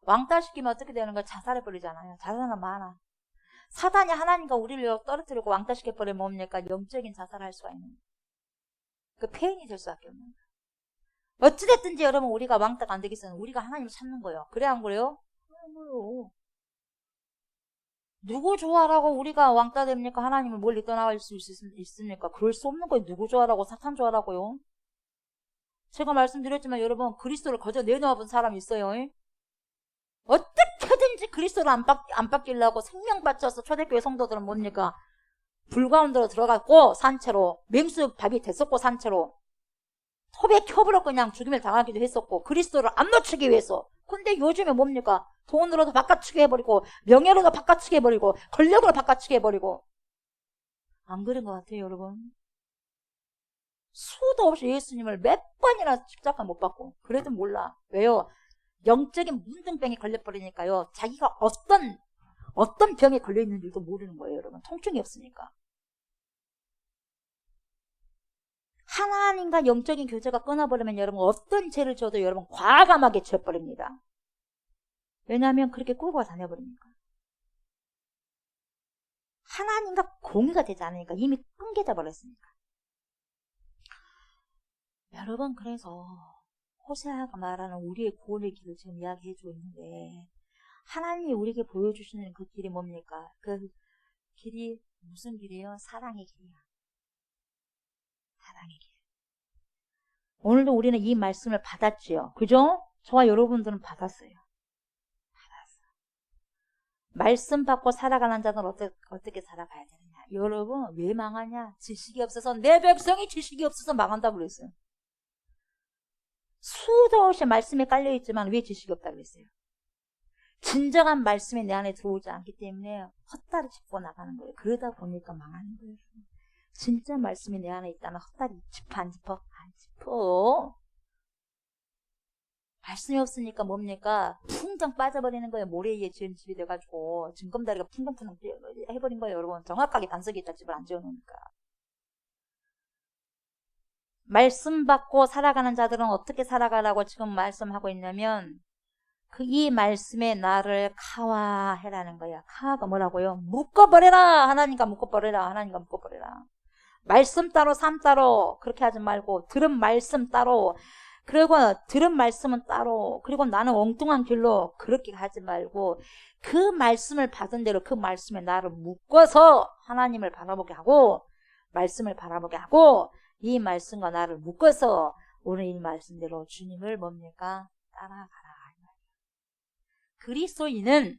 왕따시키면 어떻게 되는 거야? 자살해버리잖아요. 자살은 많아. 사단이 하나님과 우리를 떨어뜨리고 왕따시켜버리면 뭡니까? 영적인 자살할 수가 있는 거예요. 그 폐인이 될 수밖에 없는 거예요. 어찌됐든지 여러분 우리가 왕따가 안 되겠어요. 우리가 하나님을 찾는 거예요. 그래 안 그래요? 뭐요? 누구 좋아라고 우리가 왕따 됩니까? 하나님을 멀리 떠나갈 수 있습니까? 그럴 수 없는 거예요. 누구 좋아라고? 사탄 좋아라고요? 제가 말씀드렸지만 여러분 그리스도를 거저 내놓아 본 사람이 있어요. 어떻게든지 그리스도를 안 바뀌려고 생명 바쳐서 초대교회 성도들은 뭡니까? 불 가운데로 들어갔고 산채로, 맹수밥이 됐었고 산채로, 톱에 켜버려 그냥 죽임을 당하기도 했었고 그리스도를 안 놓치기 위해서. 근데 요즘에 뭡니까? 돈으로도 바꿔치기 해버리고 명예로도 바꿔치기 해버리고 권력으로 바꿔치기 해버리고. 안 그런 것 같아요 여러분? 수도 없이 예수님을 몇 번이나 십자가 못 받고 그래도 몰라. 왜요? 영적인 문둥병에 걸려버리니까요. 자기가 어떤 병에 걸려있는지도 모르는 거예요 여러분. 통증이 없으니까. 하나님과 영적인 교제가 끊어버리면 여러분 어떤 죄를 져도 여러분 과감하게 지어버립니다. 왜냐하면 그렇게 끌고 다녀버리니까. 하나님과 공유가 되지 않으니까 이미 끊겨져 버렸으니까. 여러분 그래서 호세아가 말하는 우리의 구원의 길을 지금 이야기해주고 있는데 하나님이 우리에게 보여주시는 그 길이 뭡니까? 그 길이 무슨 길이에요? 사랑의 길이야. 사랑의 길. 오늘도 우리는 이 말씀을 받았지요. 그죠? 저와 여러분들은 받았어요. 받았어. 말씀 받고 살아가는 자는 어떻게 살아가야 되느냐. 여러분 왜 망하냐? 지식이 없어서. 내 백성이 지식이 없어서 망한다고 그랬어요. 수도 없이 말씀에 깔려있지만 왜 지식이 없다고 그랬어요? 진정한 말씀이 내 안에 들어오지 않기 때문에 헛다리 짚고 나가는 거예요. 그러다 보니까 망하는 거예요. 진짜 말씀이 내 안에 있다면 헛다리 짚어 안 짚어? 안 짚어. 말씀이 없으니까 뭡니까? 풍덩 빠져버리는 거예요. 모래 위에 지은 집이 돼가지고 징검다리가 풍덩풍덩 해버린 거예요. 여러분 정확하게 단석이 있다 집을 안 지어놓으니까. 말씀 받고 살아가는 자들은 어떻게 살아가라고 지금 말씀하고 있냐면 이 말씀에 나를 카와해라는 거야. 카와가 뭐라고요? 묶어버려라. 하나님과 묶어버려라. 하나님과 묶어버려라. 말씀 따로 삶 따로 그렇게 하지 말고 들은 말씀 따로 그리고 들은 말씀은 따로 그리고 나는 엉뚱한 길로 그렇게 하지 말고 그 말씀을 받은 대로 그 말씀에 나를 묶어서 하나님을 바라보게 하고 말씀을 바라보게 하고 이 말씀과 나를 묶어서 오늘 이 말씀대로 주님을 뭡니까? 따라가라. 그리스도인은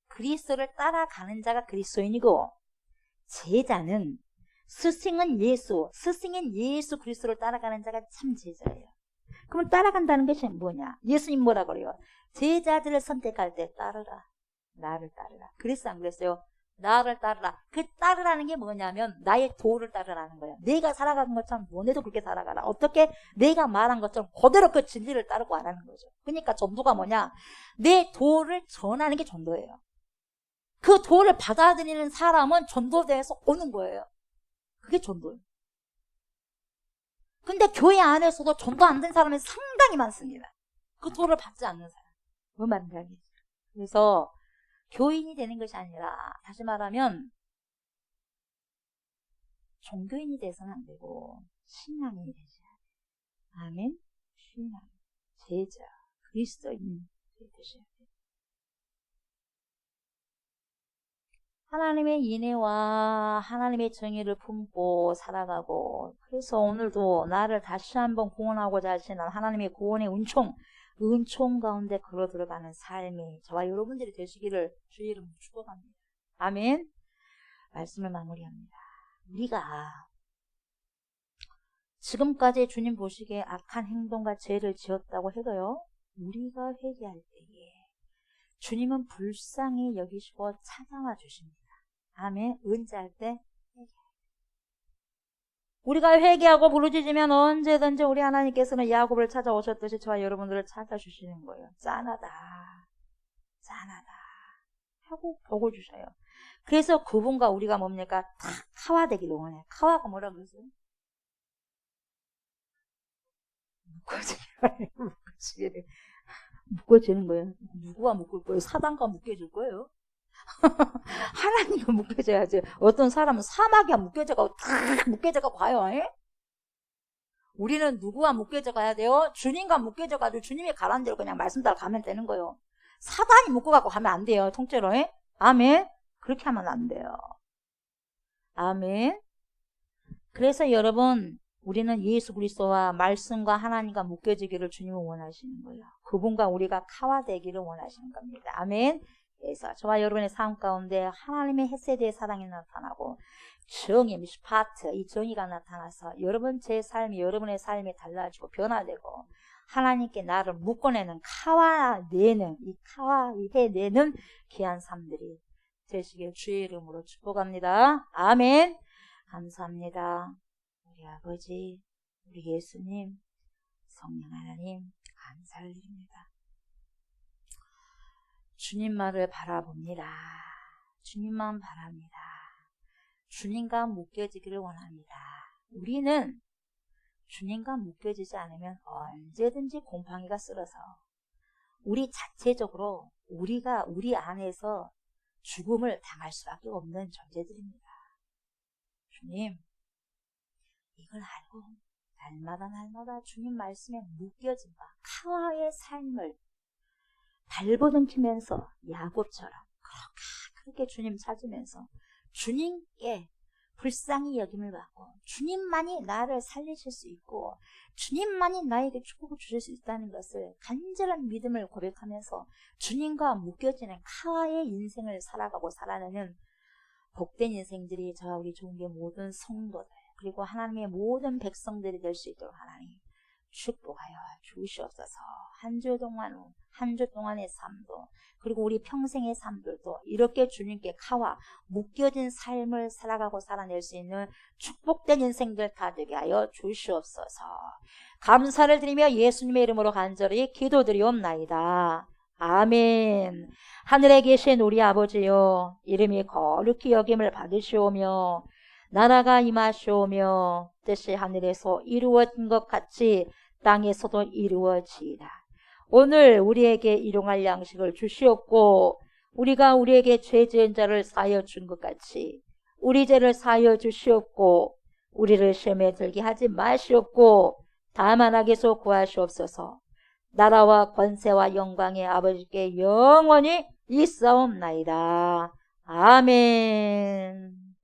그리스도를 따라가는 자가 그리스도인이고 제자는 스승인 예수 그리스도를 따라가는 자가 참 제자예요. 그러면 따라간다는 것이 뭐냐? 예수님 뭐라 그래요? 제자들을 선택할 때 따르라. 나를 따르라. 그랬어 안 그랬어요? 나를 따르라. 그 따르라는 게 뭐냐면 나의 도를 따르라는 거예요. 내가 살아간 것처럼 너네도 그렇게 살아가라. 어떻게? 내가 말한 것처럼 그대로 그 진리를 따르고 안 하는 거죠. 그러니까 전도가 뭐냐? 내 도를 전하는 게 전도예요. 그 도를 받아들이는 사람은 전도대에서 오는 거예요. 그게 전도예요. 근데 교회 안에서도 전도 안 된 사람이 상당히 많습니다. 그 도를 받지 않는 사람. 뭐 말인지 알겠죠? 그래서 교인이 되는 것이 아니라 다시 말하면 종교인이 돼서는 안 되고 신앙인이 되셔야 돼요. 아멘? 신앙, 제자, 그리스도인이 되셔야 돼요. 하나님의 인애와 하나님의 정의를 품고 살아가고 그래서 오늘도 나를 다시 한번 구원하고자 하시는 하나님의 구원의 은총 가운데 걸어 들어가는 삶이 저와 여러분들이 되시기를 주의 이름으로 축복합니다. 아멘. 말씀을 마무리합니다. 우리가 지금까지 주님 보시기에 악한 행동과 죄를 지었다고 해도요. 우리가 회개할 때에 주님은 불쌍히 여기시고 찾아와 주십니다. 아멘. 은혜할 때 우리가 회개하고 부르짖으면 언제든지 우리 하나님께서는 야곱을 찾아오셨듯이 저와 여러분들을 찾아주시는 거예요. 짠하다 하고 복을 주셔요. 그래서 그분과 우리가 뭡니까? 다 카와되기를 원해요. 카와가 뭐라고 그러세요? 묶어지는 거예요. 누구가 묶을 거예요? 사단과 묶여질 거예요? 하나님과 묶여져야지. 어떤 사람은 사막에 묶여져가고 탁 묶여져가고 가요. 에? 우리는 누구와 묶여져 가야 돼요? 주님과 묶여져가지고 주님이 가라는 대로 그냥 말씀 따라 가면 되는 거예요. 사단이 묶어갖고 가면 안 돼요. 통째로. 에? 아멘. 그렇게 하면 안 돼요. 아멘. 그래서 여러분 우리는 예수 그리스도와 말씀과 하나님과 묶여지기를 주님은 원하시는 거예요. 그분과 우리가 카와되기를 원하시는 겁니다. 아멘. 그래서 저와 여러분의 삶 가운데 하나님의 헤세드의 사랑이 나타나고 정의, 미슈파트, 이 정의가 나타나서 여러분의 삶이 달라지고 변화되고 하나님께 나를 묶어내는 해내는 귀한 삶들이 되시길 주의 이름으로 축복합니다. 아멘. 감사합니다. 우리 아버지, 우리 예수님, 성령 하나님 감사를 드립니다. 주님만을 바라봅니다. 주님만 바랍니다. 주님과 묶여지기를 원합니다. 우리는 주님과 묶여지지 않으면 언제든지 곰팡이가 쓸어서 우리 자체적으로 우리가 우리 안에서 죽음을 당할 수밖에 없는 존재들입니다. 주님, 이걸 알고 날마다 주님 말씀에 묶여진다. 카와의 삶을 발버둥치면서 야곱처럼 그렇게 주님 찾으면서 주님께 불쌍히 여김을 받고 주님만이 나를 살리실 수 있고 주님만이 나에게 축복을 주실 수 있다는 것을 간절한 믿음을 고백하면서 주님과 묶여지는 카와의 인생을 살아가고 살아내는 복된 인생들이 저와 우리 좋은게 모든 성도들 그리고 하나님의 모든 백성들이 될 수 있도록 하나님 축복하여 주시옵소서. 한 주 동안의 삶도 그리고 우리 평생의 삶들도 이렇게 주님께 가와 묶여진 삶을 살아가고 살아낼 수 있는 축복된 인생들 다 되게 하여 주시옵소서. 감사를 드리며 예수님의 이름으로 간절히 기도드리옵나이다. 아멘. 하늘에 계신 우리 아버지여, 이름이 거룩히 여김을 받으시오며 나라가 임하시오며 뜻이 하늘에서 이루어진 것 같이 땅에서도 이루어지이다. 오늘 우리에게 일용할 양식을 주시옵고 우리가 우리에게 죄 지은 자를 사하여 준 것 같이 우리 죄를 사하여 주시옵고 우리를 시험에 들게 하지 마시옵고 다만 악에서 구하시옵소서. 나라와 권세와 영광의 아버지께 영원히 있사옵나이다. 아멘.